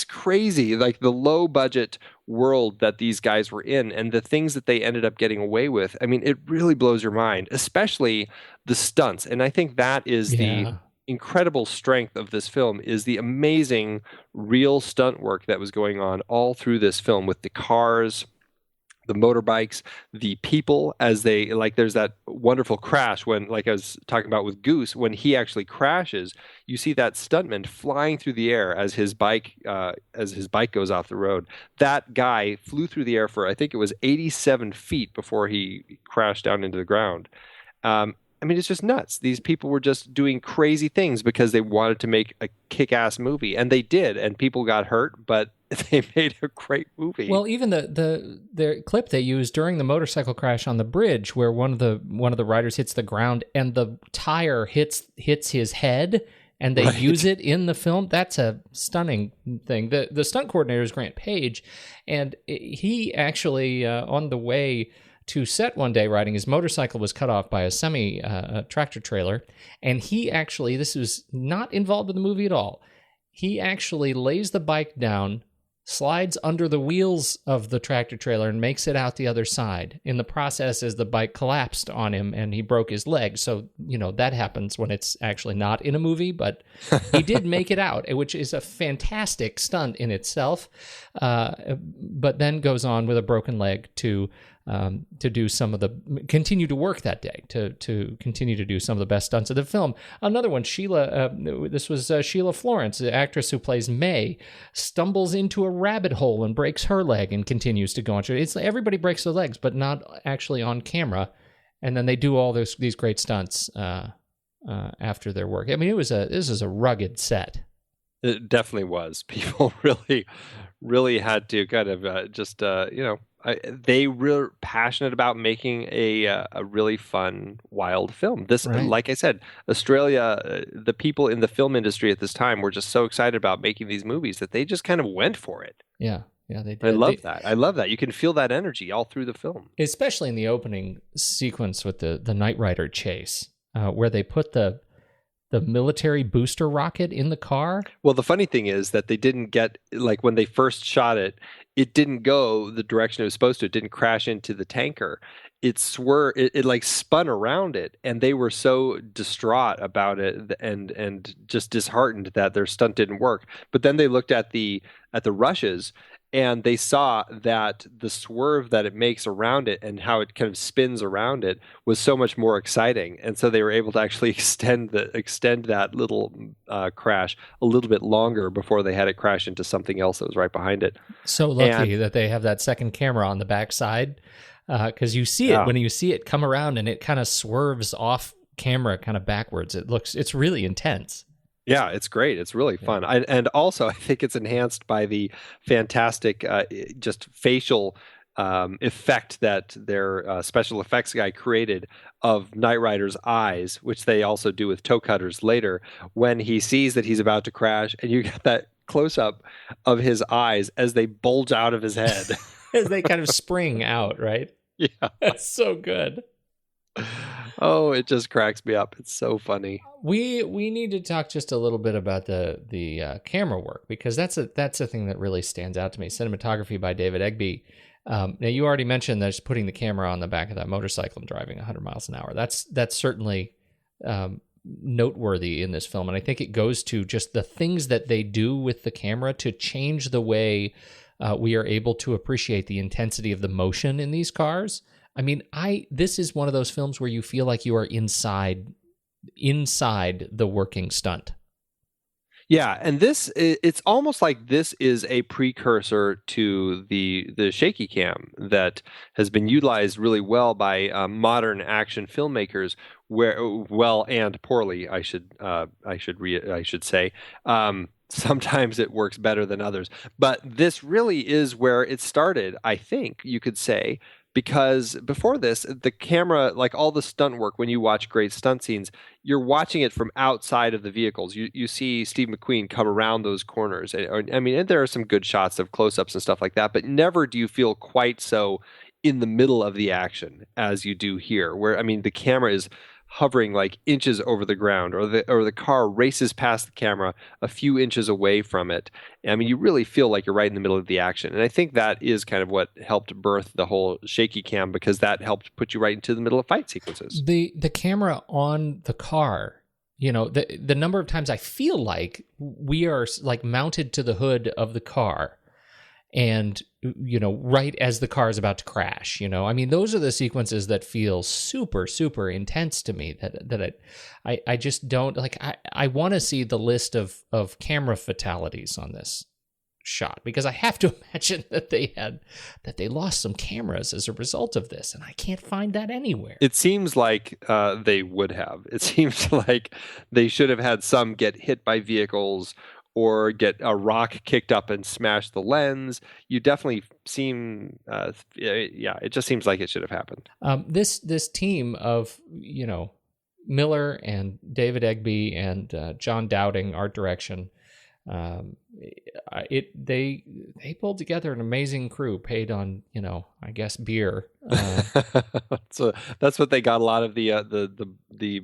S5: crazy, like the low budget world that these guys were in and the things that they ended up getting away with. I mean, it really blows your mind, especially the stunts. And I think that is the incredible strength of this film, is the amazing real stunt work that was going on all through this film with the cars, the motorbikes, the people, as they, like, there's that wonderful crash when, like I was talking about with Goose, when he actually crashes, you see that stuntman flying through the air as his bike goes off the road. That guy flew through the air for, I think it was 87 feet before he crashed down into the ground. I mean, it's just nuts. These people were just doing crazy things because they wanted to make a kick-ass movie, and they did, and people got hurt, but they made a great movie.
S1: Well, even the clip they used during the motorcycle crash on the bridge, where one of the riders hits the ground and the tire hits his head, and they use it in the film. That's a stunning thing. The stunt coordinator is Grant Page, and he actually on the way to set one day riding his motorcycle was cut off by a semi tractor trailer, and he actually, this was not involved in the movie at all, he actually lays the bike down, slides under the wheels of the tractor trailer, and makes it out the other side. In the process, as the bike collapsed on him and he broke his leg. So, that happens when it's actually not in a movie, but he did make it out, which is a fantastic stunt in itself, but then goes on with a broken leg to do continue to work that day, to continue to do some of the best stunts of the film. Another one, this was Sheila Florence, the actress who plays May, stumbles into a rabbit hole and breaks her leg and continues to go on. It's everybody breaks their legs, but not actually on camera. And then they do all these great stunts after their work. I mean, this is a rugged set.
S5: It definitely was. People really had to kind of they were passionate about making a really fun, wild film. This, like I said, Australia, the people in the film industry at this time were just so excited about making these movies that they just kind of went for it.
S1: Yeah, they did.
S5: I love that. You can feel that energy all through the film.
S1: Especially in the opening sequence with the Knight Rider chase, where they put the the military booster rocket in the car.
S5: Well, the funny thing is that they didn't get, like when they first shot it, it didn't go the direction it was supposed to. It didn't crash into the tanker. It like spun around it, and they were so distraught about it and just disheartened that their stunt didn't work. But then they looked at the rushes, and they saw that the swerve that it makes around it and how it kind of spins around it was so much more exciting. And so they were able to actually extend that little crash a little bit longer before they had it crash into something else that was right behind it.
S1: So lucky that they have that second camera on the backside, because you see it when you see it come around and it kind of swerves off camera kind of backwards. It's really intense.
S5: Yeah, it's great. It's really fun. And also, I think it's enhanced by the fantastic just facial effect that their special effects guy created of Knight Rider's eyes, which they also do with Toecutter's later, when he sees that he's about to crash, and you get that close-up of his eyes as they bulge out of his head.
S1: As they kind of spring out, right?
S5: Yeah.
S1: That's so good.
S5: Oh, it just cracks me up. It's so funny.
S1: We need to talk just a little bit about the camera work, because that's a thing that really stands out to me. Cinematography by David Egby. Now, you already mentioned that just putting the camera on the back of that motorcycle and driving 100 miles an hour. That's certainly noteworthy in this film, and I think it goes to just the things that they do with the camera to change the way we are able to appreciate the intensity of the motion in these cars. I mean, this is one of those films where you feel like you are inside the working stunt.
S5: Yeah, and it's almost like this is a precursor to the shaky cam that has been utilized really well by modern action filmmakers, where well and poorly, I should say. Sometimes it works better than others, but this really is where it started, I think you could say. Because before this, the camera, like all the stunt work, when you watch great stunt scenes, you're watching it from outside of the vehicles. You see Steve McQueen come around those corners. I mean, and there are some good shots of close-ups and stuff like that, but never do you feel quite so in the middle of the action as you do here, where, I mean, the camera is hovering like inches over the ground, or the car races past the camera a few inches away from it. I mean, you really feel like you're right in the middle of the action. And I think that is kind of what helped birth the whole shaky cam, because that helped put you right into the middle of fight sequences.
S1: The camera on the car, you know, the number of times I feel like we are like mounted to the hood of the car, and, you know, right as the car is about to crash, you know, I mean, those are the sequences that feel super, super intense to me, that I just don't like. I want to see the list of camera fatalities on this shot, because I have to imagine that they lost some cameras as a result of this, and I can't find that anywhere.
S5: It seems like they would have. It seems like they should have had some get hit by vehicles, or get a rock kicked up and smash the lens. You definitely seem, it just seems like it should have happened.
S1: This team of, you know, Miller and David Egby and John Dowding, art direction, they pulled together an amazing crew, paid on, you know, I guess beer.
S5: So that's what they got a lot of the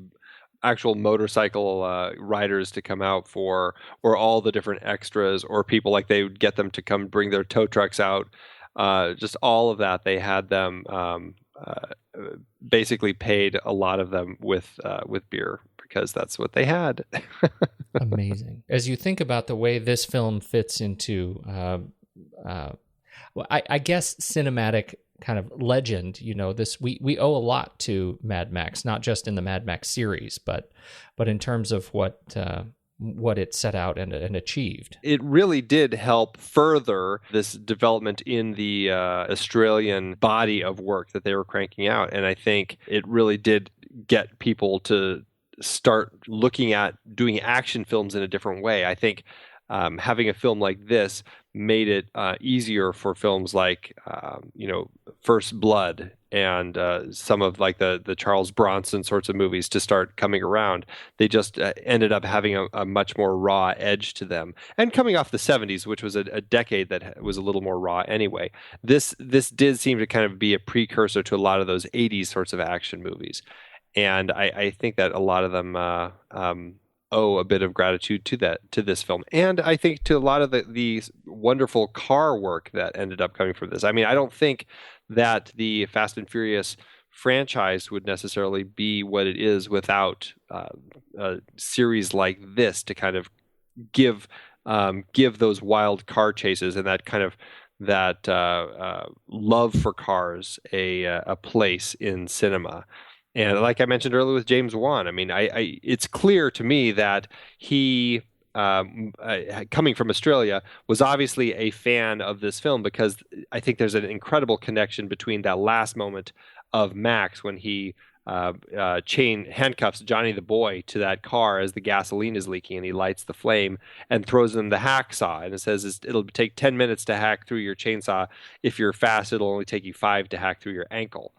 S5: actual motorcycle riders to come out for, or all the different extras, or people, like they would get them to come bring their tow trucks out. Just all of that, they had them basically paid a lot of them with beer, because that's what they had.
S1: Amazing. As you think about the way this film fits into, I guess, cinematic kind of legend, you know, this we owe a lot to Mad Max, not just in the Mad Max series, but in terms of what it set out and achieved.
S5: It really did help further this development in the Australian body of work that they were cranking out, and I think it really did get people to start looking at doing action films in a different way. I think having a film like this made it easier for films like, First Blood and some of like the Charles Bronson sorts of movies to start coming around. They just ended up having a much more raw edge to them. And coming off the 70s, which was a decade that was a little more raw anyway, this did seem to kind of be a precursor to a lot of those 80s sorts of action movies. And I think that a lot of them owe a bit of gratitude to this film, and I think to a lot of the wonderful car work that ended up coming from this. I mean, I don't think that the Fast and Furious franchise would necessarily be what it is without a series like this to kind of give those wild car chases and that kind of love for cars a place in cinema. And like I mentioned earlier with James Wan, I mean, it's clear to me that he, coming from Australia, was obviously a fan of this film, because I think there's an incredible connection between that last moment of Max when he handcuffs Johnny the boy to that car as the gasoline is leaking, and he lights the flame and throws him the hacksaw, and it says it'll take 10 minutes to hack through your chainsaw. If you're fast, it'll only take you 5 to hack through your ankle.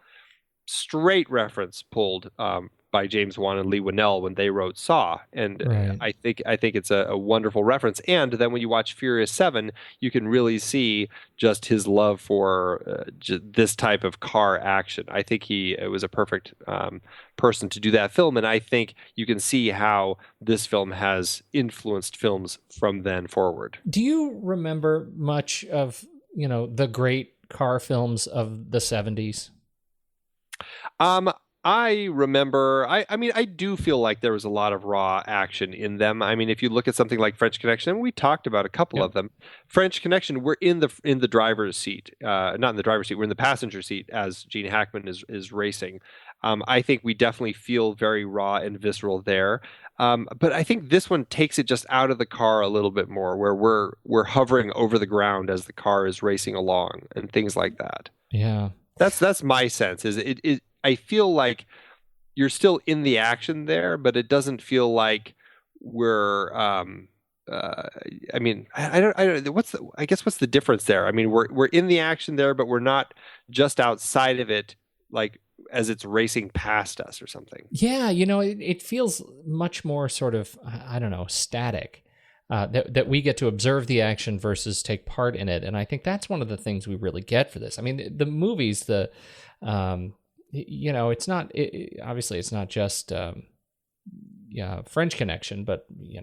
S5: Straight reference pulled by James Wan and Lee Winnell when they wrote Saw, and
S1: Right.
S5: I think it's a wonderful reference. And then when you watch Furious 7, you can really see just his love for this type of car action. I think it was a perfect person to do that film, and I think you can see how this film has influenced films from then forward.
S1: Do you remember much of, the great car films of the 70s?
S5: I remember, I mean, I do feel like there was a lot of raw action in them. I mean, if you look at something like French Connection, and we talked about a couple of them. French Connection, we're in the driver's seat, not in the driver's seat, we're in the passenger seat as Gene Hackman is racing. I think we definitely feel very raw and visceral there. But I think this one takes it just out of the car a little bit more, where we're hovering over the ground as the car is racing along and things like that.
S1: Yeah.
S5: That's my sense. I feel like you're still in the action there, but it doesn't feel like we're. I mean, I don't. What's the difference there? I mean, we're in the action there, but we're not just outside of it, like as it's racing past us or something.
S1: Yeah, it feels much more sort of, I don't know, static. That we get to observe the action versus take part in it, and I think that's one of the things we really get for this. I mean, the movies, it's not obviously it's not just French Connection, but the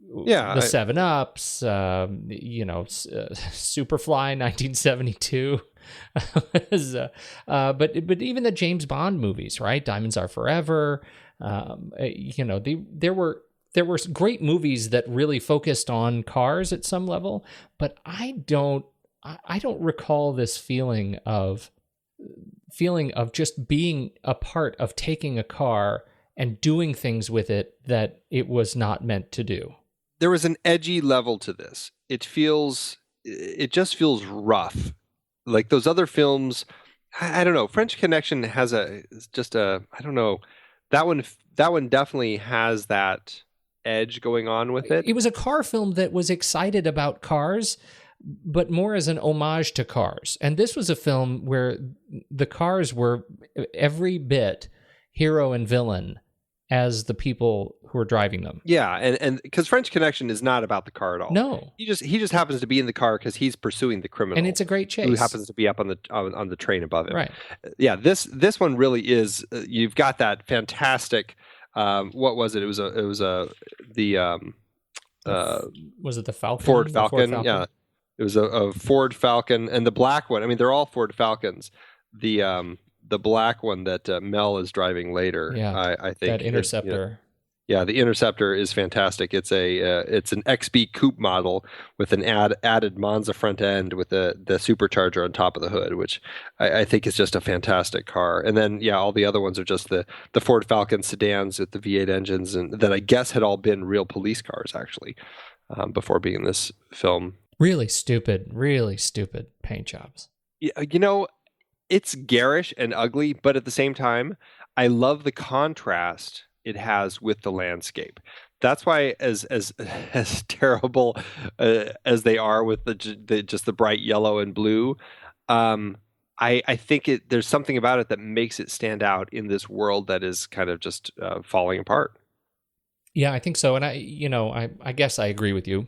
S1: 7-Ups, Superfly 1972. But even the James Bond movies, right? Diamonds Are Forever. There were great movies that really focused on cars at some level, but I don't recall this feeling of just being a part of taking a car and doing things with it that it was not meant to do.
S5: There was an edgy level to this. It just feels rough. Like those other films, I don't know. French Connection has I don't know. That one definitely has that edge going on with it.
S1: It was a car film that was excited about cars, but more as an homage to cars. And this was a film where the cars were every bit hero and villain as the people who are driving them.
S5: Yeah, and because French Connection is not about the car at all.
S1: No,
S5: he just happens to be in the car because he's pursuing the criminal,
S1: and it's a great chase.
S5: Who happens to be up on the train above him.
S1: Right.
S5: Yeah. This one really is. You've got that fantastic. What was it? Was it the
S1: Falcon?
S5: Ford Falcon. Yeah. It was a Ford Falcon, and the black one. I mean, they're all Ford Falcons. The black one that Mel is driving later.
S1: Yeah,
S5: I think
S1: that Interceptor.
S5: Yeah, the Interceptor is fantastic. It's an XB coupe model with an added Monza front end with the supercharger on top of the hood, which I think is just a fantastic car. And then all the other ones are just the Ford Falcon sedans with the V8 engines, and that I guess had all been real police cars actually before being in this film. Really stupid paint jobs. Yeah, it's garish and ugly, but at the same time, I love the contrast it has with the landscape. That's why, as terrible as they are with the bright yellow and blue, I think there's something about it that makes it stand out in this world that is kind of just falling apart.
S1: Yeah, I think so, and I guess I agree with you.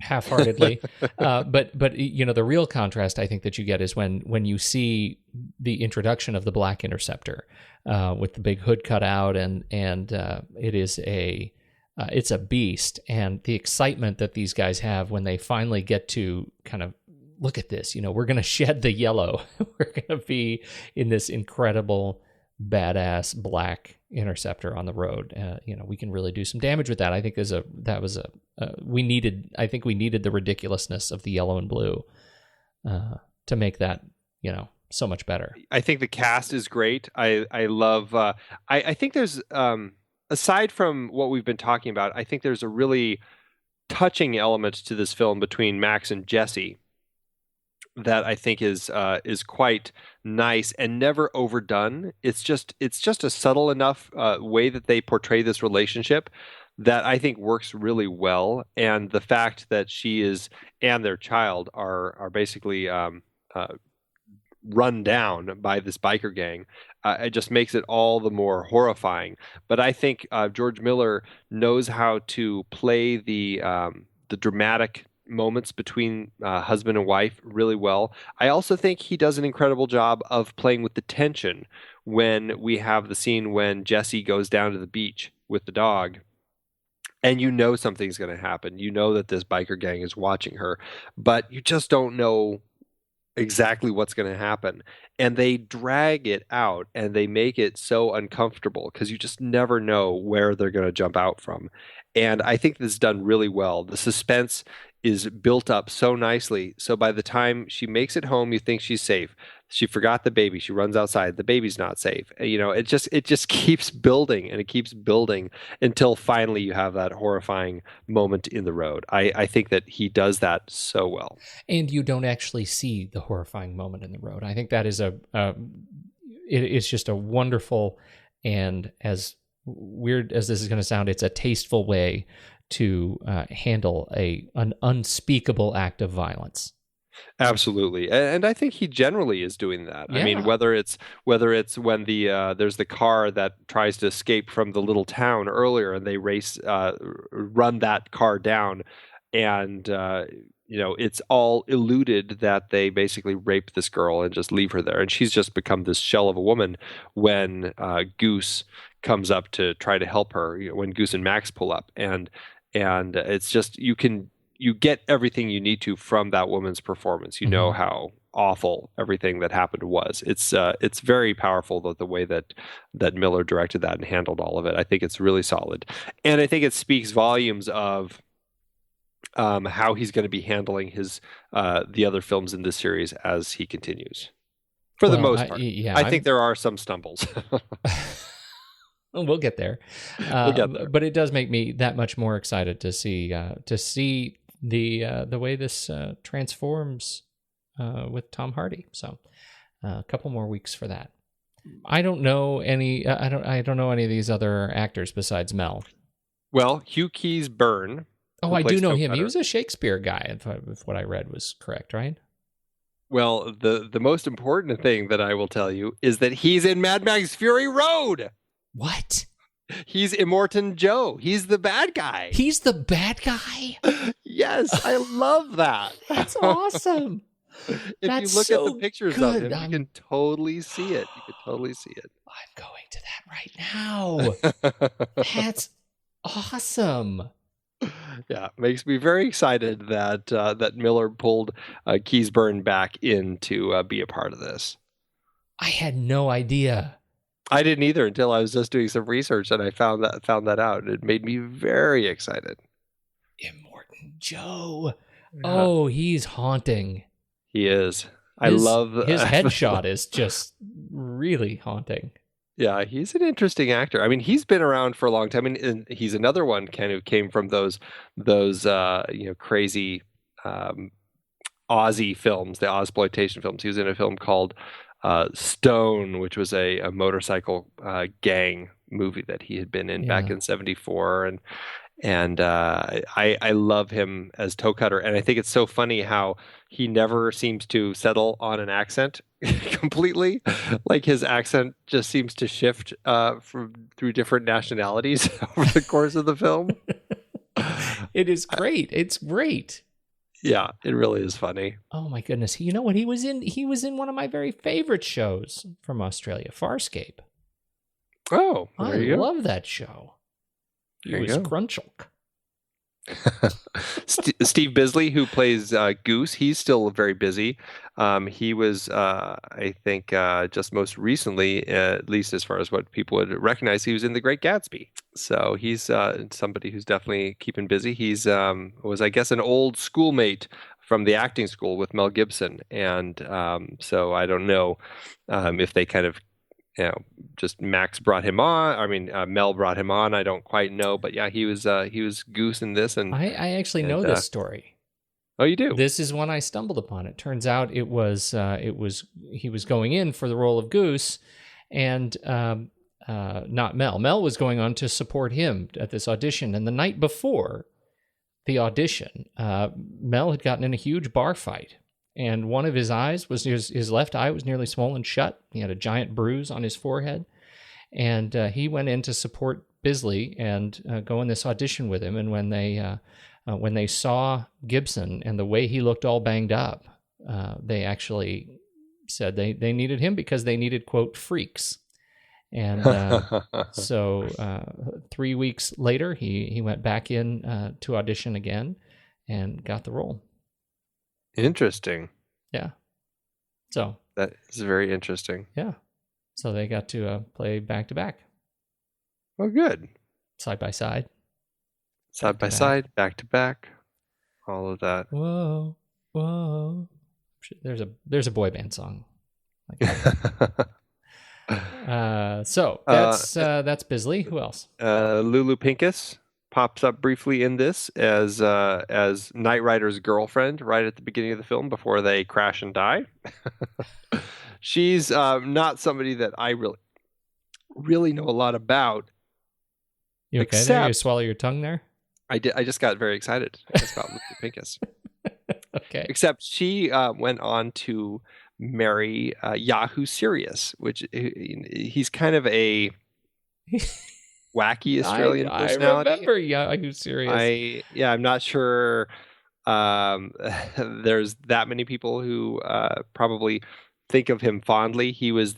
S1: half-heartedly. But you know, the real contrast I think that you get is when you see the introduction of the Black Interceptor with the big hood cut out, and it is it's a beast, and the excitement that these guys have when they finally get to kind of look at this. You know, we're going to shed the yellow. We're going to be in this incredible, badass black interceptor on the road. You know, we can really do some damage with that. I think we needed the ridiculousness of the yellow and blue to make that, you know, so much better.
S5: I think the cast is great. I love. I think there's aside from what we've been talking about, I think there's a really touching element to this film between Max and Jesse that I think is quite nice and never overdone. It's just a subtle enough way that they portray this relationship that I think works really well. And the fact that she is and their child are basically run down by this biker gang, it just makes it all the more horrifying. But I think George Miller knows how to play the dramatic moments between husband and wife really well. I also think he does an incredible job of playing with the tension when we have the scene when Jesse goes down to the beach with the dog, and you know something's going to happen. You know that this biker gang is watching her, but you just don't know exactly what's going to happen. And they drag it out and they make it so uncomfortable because you just never know where they're going to jump out from. And I think this is done really well. The suspense is built up so nicely. So by the time she makes it home, you think she's safe. She forgot the baby. She runs outside. The baby's not safe. You know, it just keeps building and it keeps building until finally you have that horrifying moment in the road. I think that he does that so well.
S1: And you don't actually see the horrifying moment in the road. I think that is it's just a wonderful, and as weird as this is going to sound, it's a tasteful way to handle an unspeakable act of violence.
S5: Absolutely, and I think he generally is doing that.
S1: Yeah.
S5: I mean, whether it's when there's the car that tries to escape from the little town earlier, and they run that car down, and you know, it's all eluded that they basically rape this girl and just leave her there, and she's just become this shell of a woman when Goose comes up to try to help her. You know, when Goose and Max pull up, and it's just you get everything you need to from that woman's performance. You know how awful everything that happened was. It's very powerful the way that Miller directed that and handled all of it. I think it's really solid, and I think it speaks volumes of how he's going to be handling his the other films in this series as he continues. For the most part, I think there are some stumbles.
S1: We'll get there.
S5: We'll get there.
S1: But it does make me that much more excited to see the way this transforms with Tom Hardy. So a couple more weeks for that. I don't know any. I don't know any of these other actors besides Mel.
S5: Well, Hugh Keays-Byrne.
S1: Oh, I do know him. He was a Shakespeare guy, if what I read was correct, right?
S5: Well, the most important thing that I will tell you is that he's in Mad Max Fury Road.
S1: What?
S5: He's Immortan Joe. He's the bad guy.
S1: He's the bad guy?
S5: Yes, I love that.
S1: That's awesome.
S5: If
S1: That's
S5: you look
S1: so
S5: at the pictures
S1: good.
S5: of him, you can totally see it. You can totally see it.
S1: I'm going to that right now. That's awesome.
S5: Yeah, makes me very excited that Miller pulled Keays-Byrne back in to be a part of this.
S1: I had no idea.
S5: I didn't either until I was just doing some research and I found that out. It made me very excited.
S1: Immortan Joe. Yeah. Oh, he's haunting.
S5: He is. I love
S1: his headshot is just really haunting.
S5: Yeah, he's an interesting actor. I mean, he's been around for a long time. I mean, he's another one kind of came from those crazy Aussie films, the Ozploitation films. He was in a film called Stone, which was a motorcycle gang movie that he had been in back in '74, and I love him as Toecutter, and I think it's so funny how he never seems to settle on an accent completely. Like his accent just seems to shift through different nationalities over the course of the film.
S1: It is great. It's great.
S5: Yeah, it really is funny.
S1: Oh my goodness! You know what he was in? He was in one of my very favorite shows from Australia, Farscape.
S5: Oh,
S1: I
S5: there you go.
S1: love that show. He
S5: There you
S1: was
S5: go.
S1: Grunchulk.
S5: Steve Bisley, who plays Goose, he's still very busy. He was, I think, just most recently, at least as far as what people would recognize, he was in The Great Gatsby. So he's somebody who's definitely keeping busy. He's was, I guess, an old schoolmate from the acting school with Mel Gibson, and so I don't know if they kind of, just Max brought him on. I mean, Mel brought him on. I don't quite know, but yeah, he was Goose in this. And
S1: I actually know this story.
S5: Oh, you do?
S1: This is one I stumbled upon. It turns out he was going in for the role of Goose, and not Mel. Mel was going on to support him at this audition. And the night before the audition, Mel had gotten in a huge bar fight. And one of his eyes was his left eye was nearly swollen shut. He had a giant bruise on his forehead. And he went in to support Bisley and go in this audition with him. And when they saw Gibson and the way he looked all banged up, they actually said they needed him because they needed, quote, freaks. And so 3 weeks later, he went back in to audition again and got the role.
S5: Interesting.
S1: Yeah. So
S5: that is very interesting.
S1: Yeah. So they got to play back to back.
S5: Oh, good.
S1: Side by side.
S5: Side by side, back to back. All of that.
S1: Whoa, whoa. There's a boy band song. Like that. So that's Bisley. Who else?
S5: Lulu Pincus pops up briefly in this as Knight Rider's girlfriend right at the beginning of the film before they crash and die. She's not somebody that I really know a lot about.
S1: You okay there? You swallow your tongue there?
S5: I did. I just got very excited about Lulu Pincus.
S1: Okay.
S5: Except she went on to marry Yahoo Serious, which he's kind of a wacky Australian personality.
S1: I remember Yahoo Serious.
S5: I'm not sure there's that many people who probably think of him fondly. He was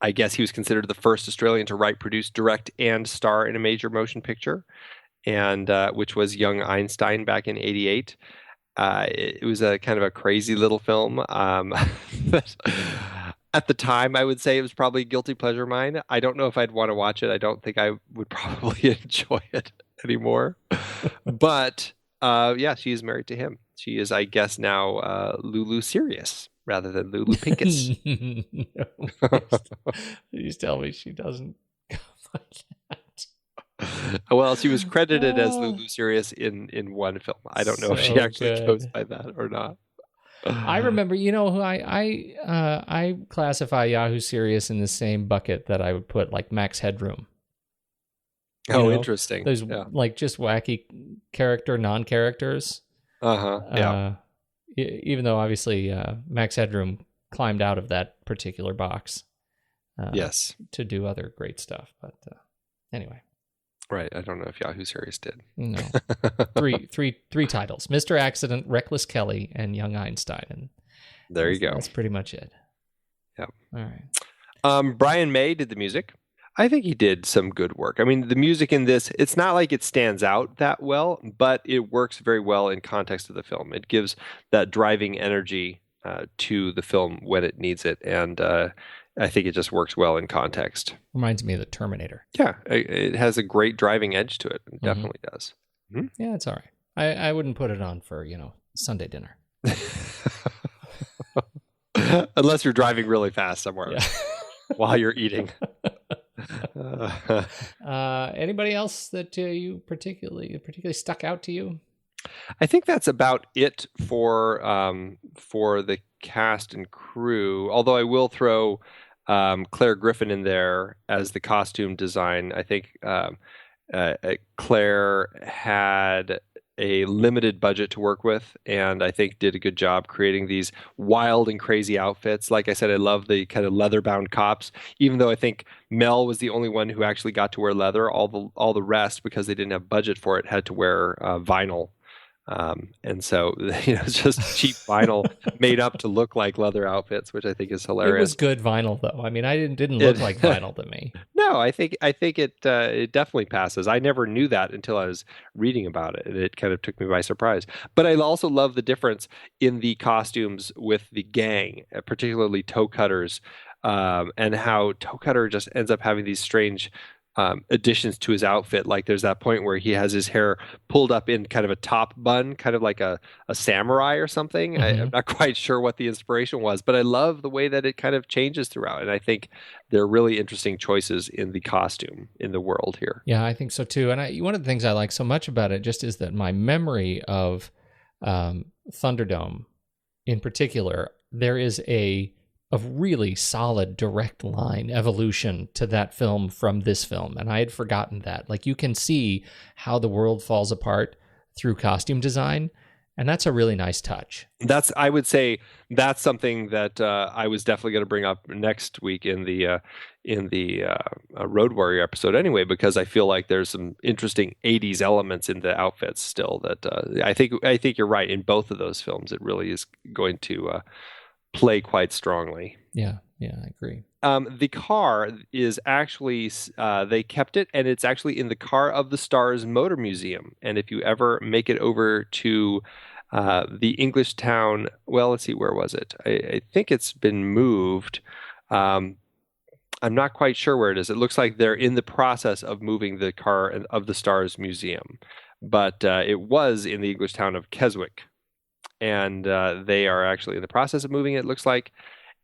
S5: I guess he was considered the first Australian to write, produce, direct, and star in a major motion picture, and which was Young Einstein back in '88. It was a kind of a crazy little film. But at the time, I would say it was probably a guilty pleasure of mine. I don't know if I'd want to watch it. I don't think I would probably enjoy it anymore. But yeah, she is married to him. She is, I guess, now Lulu Serious rather than Lulu Pincus.
S1: No, please tell me she doesn't go like that.
S5: Well, she was credited as Lulu Serious in one film. I don't know if she actually goes by that or not.
S1: I remember, who I classify Yahoo Serious in the same bucket that I would put like Max Headroom.
S5: Interesting.
S1: There's like just wacky non-characters.
S5: Yeah.
S1: Even though obviously Max Headroom climbed out of that particular box.
S5: Yes.
S1: To do other great stuff, but anyway.
S5: Right. I don't know if Yahoo Serious did.
S1: No. Three titles: Mr. Accident, Reckless Kelly, and Young Einstein. And
S5: there you go.
S1: That's pretty much it.
S5: Yep.
S1: All right.
S5: Brian May did the music. I think he did some good work. I mean, the music in this, it's not like it stands out that well, but it works very well in context of the film. It gives that driving energy to the film when it needs it. And I think it just works well in context.
S1: Reminds me of the Terminator.
S5: Yeah, it has a great driving edge to it. It definitely does. Mm-hmm.
S1: Yeah, it's all right. I wouldn't put it on for, Sunday dinner.
S5: Unless you're driving really fast somewhere while you're eating.
S1: Anybody else that you particularly stuck out to you?
S5: I think that's about it for the cast and crew. Although I will throw Claire Griffin in there as the costume design. I think Claire had a limited budget to work with, and I think did a good job creating these wild and crazy outfits. Like I said, I love the kind of leather-bound cops, even though I think Mel was the only one who actually got to wear leather. All the rest, because they didn't have budget for it, had to wear vinyl And so, it's just cheap vinyl made up to look like leather outfits, which I think is hilarious.
S1: It was good vinyl, though. I mean, it didn't look like vinyl to me.
S5: No, I think it definitely passes. I never knew that until I was reading about it, and it kind of took me by surprise. But I also love the difference in the costumes with the gang, particularly Toecutter's, and how Toecutter just ends up having these strange additions to his outfit. Like there's that point where he has his hair pulled up in kind of a top bun, kind of like a samurai or something. I'm not quite sure what the inspiration was, but I love the way that it kind of changes throughout. And I think they're really interesting choices in the costume in the world here.
S1: Yeah, I think so too. And one of the things I like so much about it just is that my memory of Thunderdome in particular, there is a really solid direct line evolution to that film from this film. And I had forgotten that. Like, you can see how the world falls apart through costume design. And that's a really nice touch.
S5: I would say that's something that I was definitely going to bring up next week in the Road Warrior episode anyway, because I feel like there's some interesting 80s elements in the outfits still that I think you're right. In both of those films, it really is going to play quite strongly.
S1: Yeah, I agree.
S5: The car is actually, they kept it, and it's actually in the Car of the Stars Motor Museum. And if you ever make it over to the English town, well, let's see, where was it? I think it's been moved. I'm not quite sure where it is. It looks like they're in the process of moving the Car of the Stars Museum. But it was in the English town of Keswick. And they are actually in the process of moving it, looks like.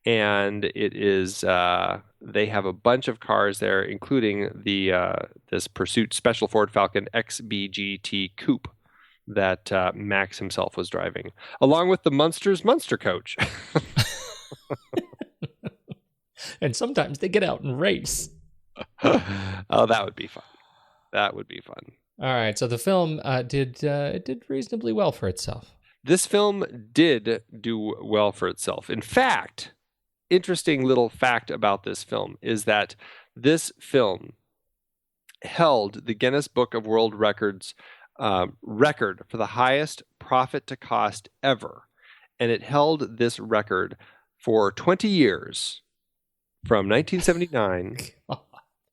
S5: And it is, they have a bunch of cars there, including this Pursuit Special Ford Falcon XBGT Coupe that Max himself was driving, along with the Munsters Munster coach.
S1: And sometimes they get out and race.
S5: Oh, that would be fun. That would be fun.
S1: All right, so the film did reasonably well for itself.
S5: This film did do well for itself. In fact, interesting little fact about this film is that this film held the Guinness Book of World Records record for the highest profit to cost ever. And it held this record for 20 years, from 1979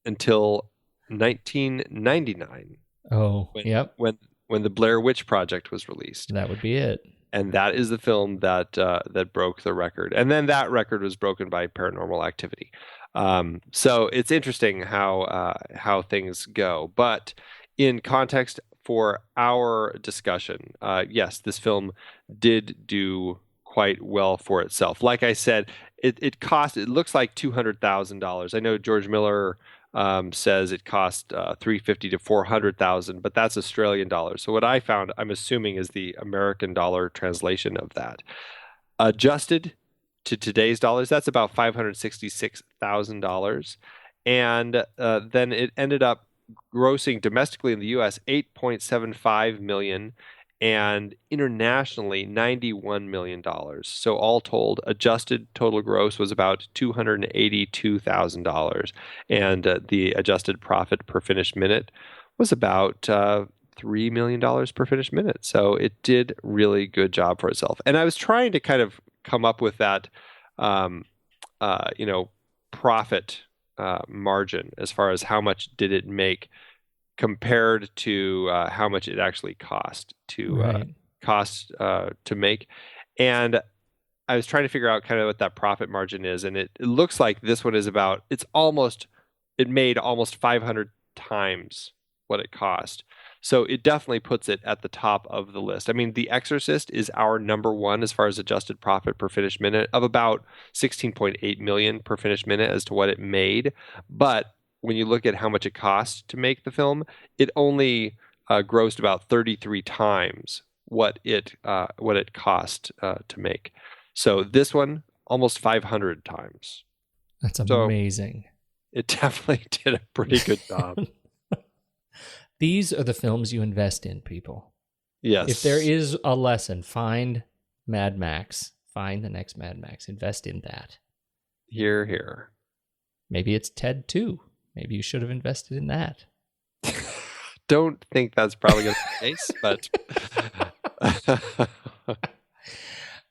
S5: until 1999.
S1: Oh, yep.
S5: When the Blair Witch Project was released.
S1: That would be it.
S5: And that is the film that broke the record. And then that record was broken by Paranormal Activity. So it's interesting how things go. But in context for our discussion, yes, this film did do quite well for itself. Like I said, it looks like $200,000. I know George Miller says it cost $350,000 to $400,000, but that's Australian dollars. So what I found, I'm assuming, is the American dollar translation of that. Adjusted to today's dollars, that's about $566,000. And then it ended up grossing domestically in the U.S. $8.75 million, and internationally $91 million. So all told, adjusted total gross was about $282,000, and the adjusted profit per finished minute was about $3 million per finished minute. So it did really good job for itself. And I was trying to kind of come up with that, profit margin as far as how much did it make compared to how much it actually cost to make. And I was trying to figure out kind of what that profit margin is, and it looks like this one is about, it made almost 500 times what it cost. So it definitely puts it at the top of the list. I mean, The Exorcist is our number one as far as adjusted profit per finished minute, of about $16.8 million per finished minute as to what it made. But when you look at how much it cost to make the film, it only grossed about 33 times what it cost to make. So this one, almost 500 times.
S1: That's amazing.
S5: So it definitely did a pretty good job.
S1: These are the films you invest in, people.
S5: Yes.
S1: If there is a lesson, find Mad Max. Find the next Mad Max. Invest in that.
S5: Hear, hear.
S1: Maybe it's Ted 2. Maybe you should have invested in that.
S5: Don't think that's probably going to be the case, but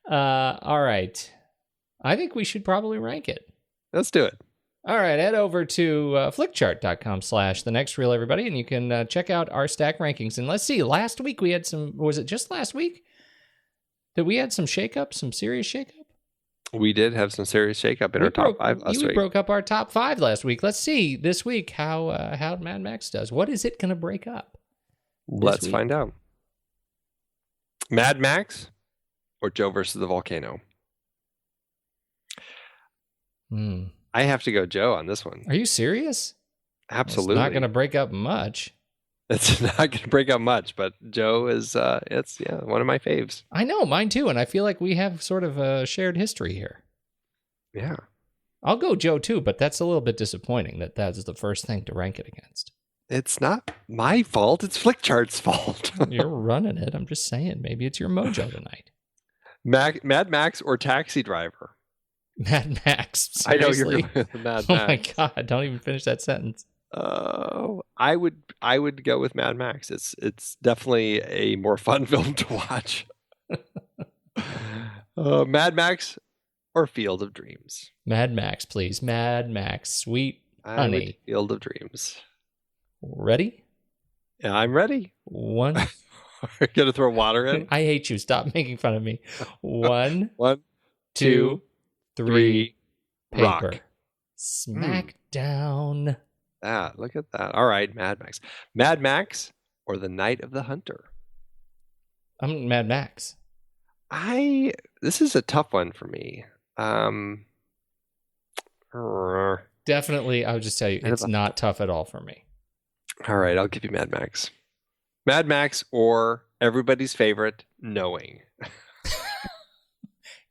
S1: All right. I think we should probably rank it.
S5: Let's do it.
S1: All right, head over to flickchart.com/thenextreel, everybody, and you can check out our stack rankings. And let's see, last week we had some, was it just last week that we had some shakeup, some serious shakeup?
S5: We did have some serious shakeup in our top 5 last week.
S1: We broke up our top 5 last week. Let's see this week how Mad Max does. What is it going to break up?
S5: Let's find out. Mad Max or Joe versus the volcano? I have to go Joe on this one.
S1: Are you serious?
S5: Absolutely.
S1: It's not going to break up much.
S5: It's not going to break up much, but Joe is it's one of my faves.
S1: I know, mine too, and I feel like we have sort of a shared history here.
S5: Yeah.
S1: I'll go Joe too, but that's a little bit disappointing that that's the first thing to rank it against.
S5: It's not my fault. It's Flickchart's fault.
S1: You're running it. I'm just saying. Maybe it's your mojo tonight.
S5: Mad Max or Taxi Driver?
S1: Mad Max. Seriously?
S5: I know you're going with Mad Max.
S1: Oh my God. Don't even finish that sentence.
S5: I would go with Mad Max. It's definitely a more fun film to watch. Mad Max or Field of Dreams?
S1: Mad Max, please. Mad Max. Sweet honey.
S5: Field of Dreams.
S1: Ready?
S5: Yeah, I'm ready.
S1: 1.
S5: You're going to throw water in?
S1: I hate you. Stop making fun of me. 1, 2, 3. Paper.
S5: Rock.
S1: Smackdown.
S5: Look at that. All right, Mad Max. Mad Max or The Night of the Hunter?
S1: I'm Mad Max.
S5: This is a tough one for me.
S1: Definitely, I would just tell you, it's not tough at all for me.
S5: All right, I'll give you Mad Max. Mad Max or everybody's favorite, Knowing?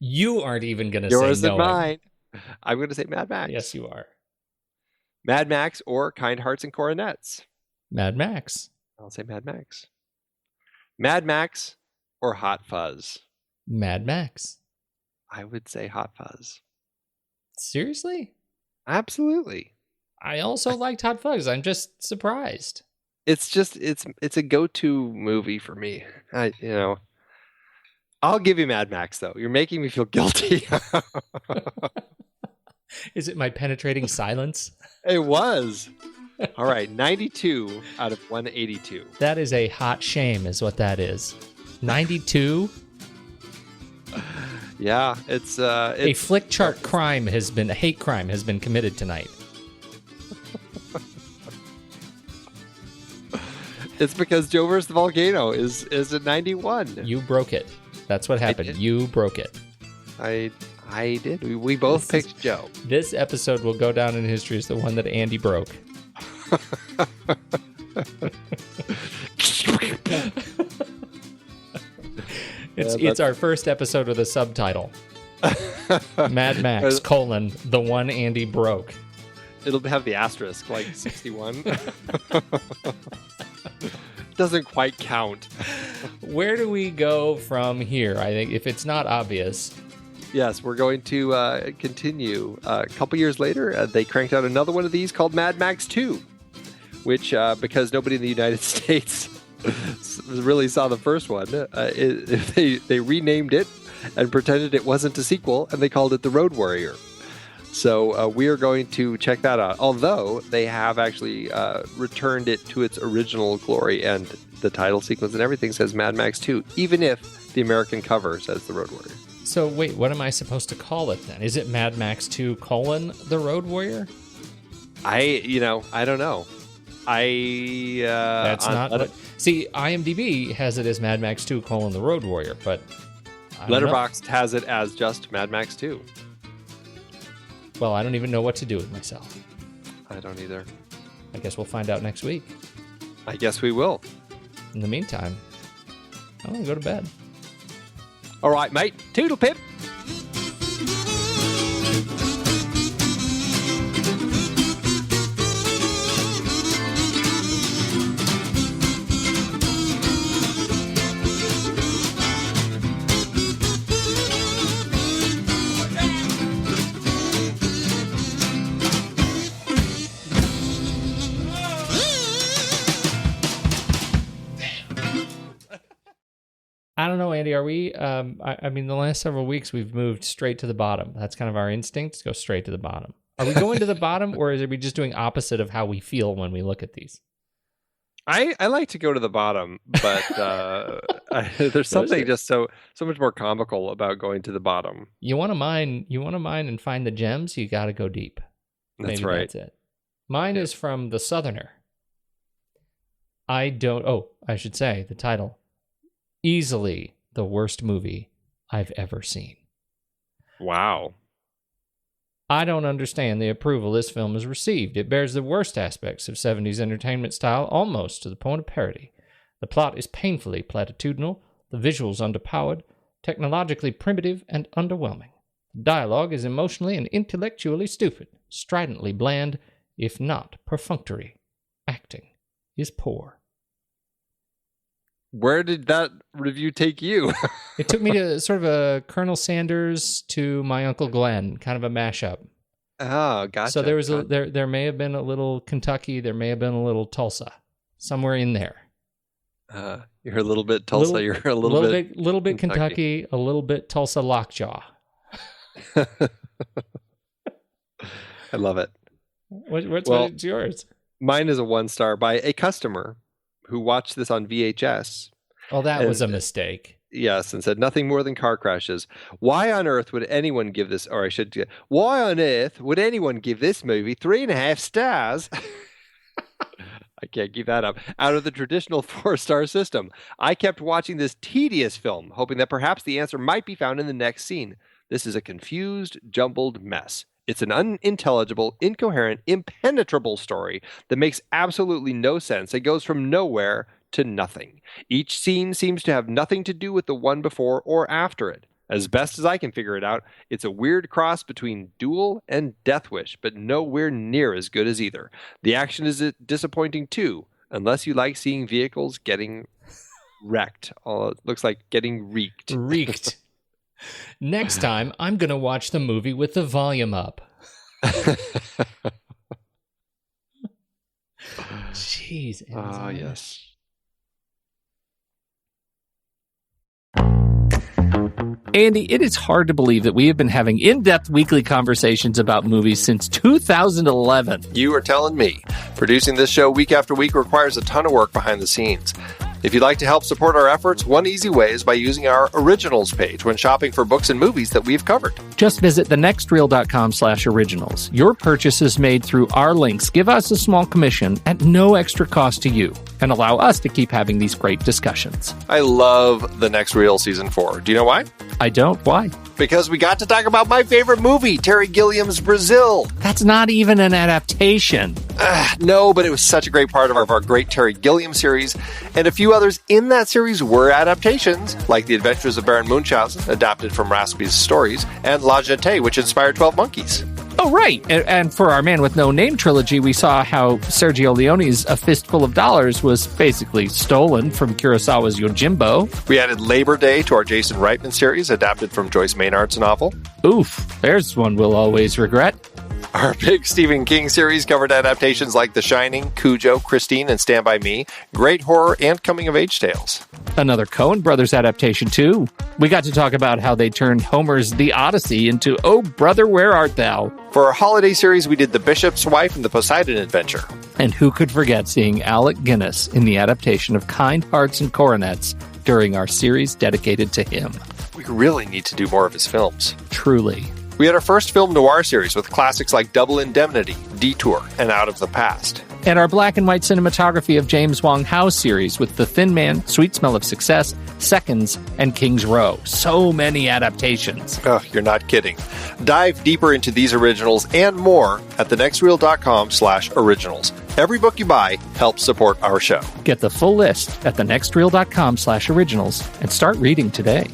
S1: You aren't even going to say
S5: Yours
S1: Knowing.
S5: and mine. I'm going to say Mad Max.
S1: Yes, you are.
S5: Mad Max or Kind Hearts and Coronets?
S1: Mad Max.
S5: I'll say Mad Max. Mad Max or Hot Fuzz?
S1: Mad Max.
S5: I would say Hot Fuzz.
S1: Seriously?
S5: Absolutely.
S1: I also liked Hot Fuzz. I'm just surprised.
S5: It's just it's a go-to movie for me. I'll give you Mad Max though. You're making me feel guilty.
S1: Is it my penetrating silence?
S5: It was. All right, 92 out of 182.
S1: That is a hot shame is what that is. 92?
S5: Yeah, it's
S1: a flick chart crime has been, a hate crime has been committed tonight.
S5: It's because Joe vs. the Volcano is at 91.
S1: You broke it. That's what happened. You broke it.
S5: I did. We both picked Joe.
S1: This episode will go down in history as the one that Andy broke. It's our first episode with a subtitle. Mad Max, the one Andy broke.
S5: It'll have the asterisk, like 61. Doesn't quite count.
S1: Where do we go from here? I think if it's not obvious.
S5: Yes, we're going to continue. A couple years later, they cranked out another one of these called Mad Max 2, which, because nobody in the United States really saw the first one, they renamed it and pretended it wasn't a sequel, and they called it The Road Warrior. So we are going to check that out, although they have actually returned it to its original glory, and the title sequence and everything says Mad Max 2, even if the American cover says The Road Warrior.
S1: So wait, what am I supposed to call it then? Is it Mad Max 2 : The Road Warrior?
S5: I don't know.
S1: That's not what... See, IMDb has it as Mad Max 2 : The Road Warrior, but...
S5: Letterboxd has it as just Mad Max 2.
S1: Well, I don't even know what to do with myself.
S5: I don't either.
S1: I guess we'll find out next week.
S5: I guess we will.
S1: In the meantime, I'm going to go to bed.
S5: All right, mate. Toodle pip.
S1: I don't know, Andy. Are we? I mean, the last several weeks we've moved straight to the bottom. That's kind of our instinct, to go straight to the bottom. Are we going to the bottom, or are we just doing opposite of how we feel when we look at these?
S5: I like to go to the bottom, but there's something just so much more comical about going to the bottom.
S1: You want to mine and find the gems. You got to go deep.
S5: That's
S1: Maybe
S5: right.
S1: That's it. Mine is from The Southerner. I should say the title. Easily the worst movie I've ever seen.
S5: Wow.
S1: I don't understand the approval this film has received. It bears the worst aspects of 70s entertainment style almost to the point of parody. The plot is painfully platitudinal, the visuals underpowered, technologically primitive and underwhelming. The dialogue is emotionally and intellectually stupid, stridently bland, if not perfunctory. Acting is poor.
S5: Where did that review take you?
S1: It took me to sort of a Colonel Sanders to My Uncle Glenn, kind of a mashup.
S5: Oh, gotcha.
S1: So there was there may have been a little Kentucky, there may have been a little Tulsa, somewhere in there.
S5: You're a little bit Tulsa. You're a little bit
S1: Kentucky, a little bit Tulsa lockjaw.
S5: I love it.
S1: What's yours?
S5: Mine is a 1-star by a customer who watched this on VHS.
S1: Oh, that was a mistake.
S5: Yes, and said nothing more than car crashes. Why on earth would anyone give this, why on earth would anyone give this movie 3.5 stars? I can't keep that up. Out of the traditional 4-star system. I kept watching this tedious film, hoping that perhaps the answer might be found in the next scene. This is a confused, jumbled mess. It's an unintelligible, incoherent, impenetrable story that makes absolutely no sense. It goes from nowhere to nothing. Each scene seems to have nothing to do with the one before or after it. As best as I can figure it out, it's a weird cross between Duel and Death Wish, but nowhere near as good as either. The action is disappointing too, unless you like seeing vehicles getting wrecked. Oh, it looks like getting reeked.
S1: Reeked. Next time, I'm going to watch the movie with the volume up. Jeez.
S5: Ah, yes.
S1: Andy, it is hard to believe that we have been having in-depth weekly conversations about movies since 2011.
S2: You are telling me. Producing this show week after week requires a ton of work behind the scenes. If you'd like to help support our efforts, one easy way is by using our Originals page when shopping for books and movies that we've covered.
S1: Just visit thenextreel.com/originals. Your purchases made through our links give us a small commission at no extra cost to you and allow us to keep having these great discussions.
S2: I love The Next Reel Season 4. Do you know why?
S1: I don't. Why?
S2: Because we got to talk about my favorite movie, Terry Gilliam's Brazil.
S1: That's not even an adaptation.
S2: No, but it was such a great part of our great Terry Gilliam series, and a few others in that series were adaptations, like The Adventures of Baron Munchausen, adapted from Raspi's stories, and La Jetée, which inspired 12 Monkeys.
S1: Oh, right. And for our Man with No Name trilogy, we saw how Sergio Leone's A Fistful of Dollars was basically stolen from Kurosawa's Yojimbo.
S2: We added Labor Day to our Jason Reitman series, adapted from Joyce Maynard's novel.
S1: Oof, there's one we'll always regret.
S2: Our big Stephen King series covered adaptations like The Shining, Cujo, Christine, and Stand By Me, great horror and coming-of-age tales.
S1: Another Coen Brothers adaptation, too. We got to talk about how they turned Homer's The Odyssey into Oh, Brother, Where Art Thou?
S2: For our holiday series, we did The Bishop's Wife and The Poseidon Adventure.
S1: And who could forget seeing Alec Guinness in the adaptation of Kind Hearts and Coronets during our series dedicated to him.
S2: We really need to do more of his films.
S1: Truly.
S2: We had our first film noir series with classics like Double Indemnity, Detour, and Out of the Past.
S1: And our black and white cinematography of James Wong Howe's series with The Thin Man, Sweet Smell of Success, Seconds, and King's Row. So many adaptations.
S2: Oh, you're not kidding. Dive deeper into these originals and more at thenextreel.com/originals. Every book you buy helps support our show.
S1: Get the full list at thenextreel.com/originals and start reading today.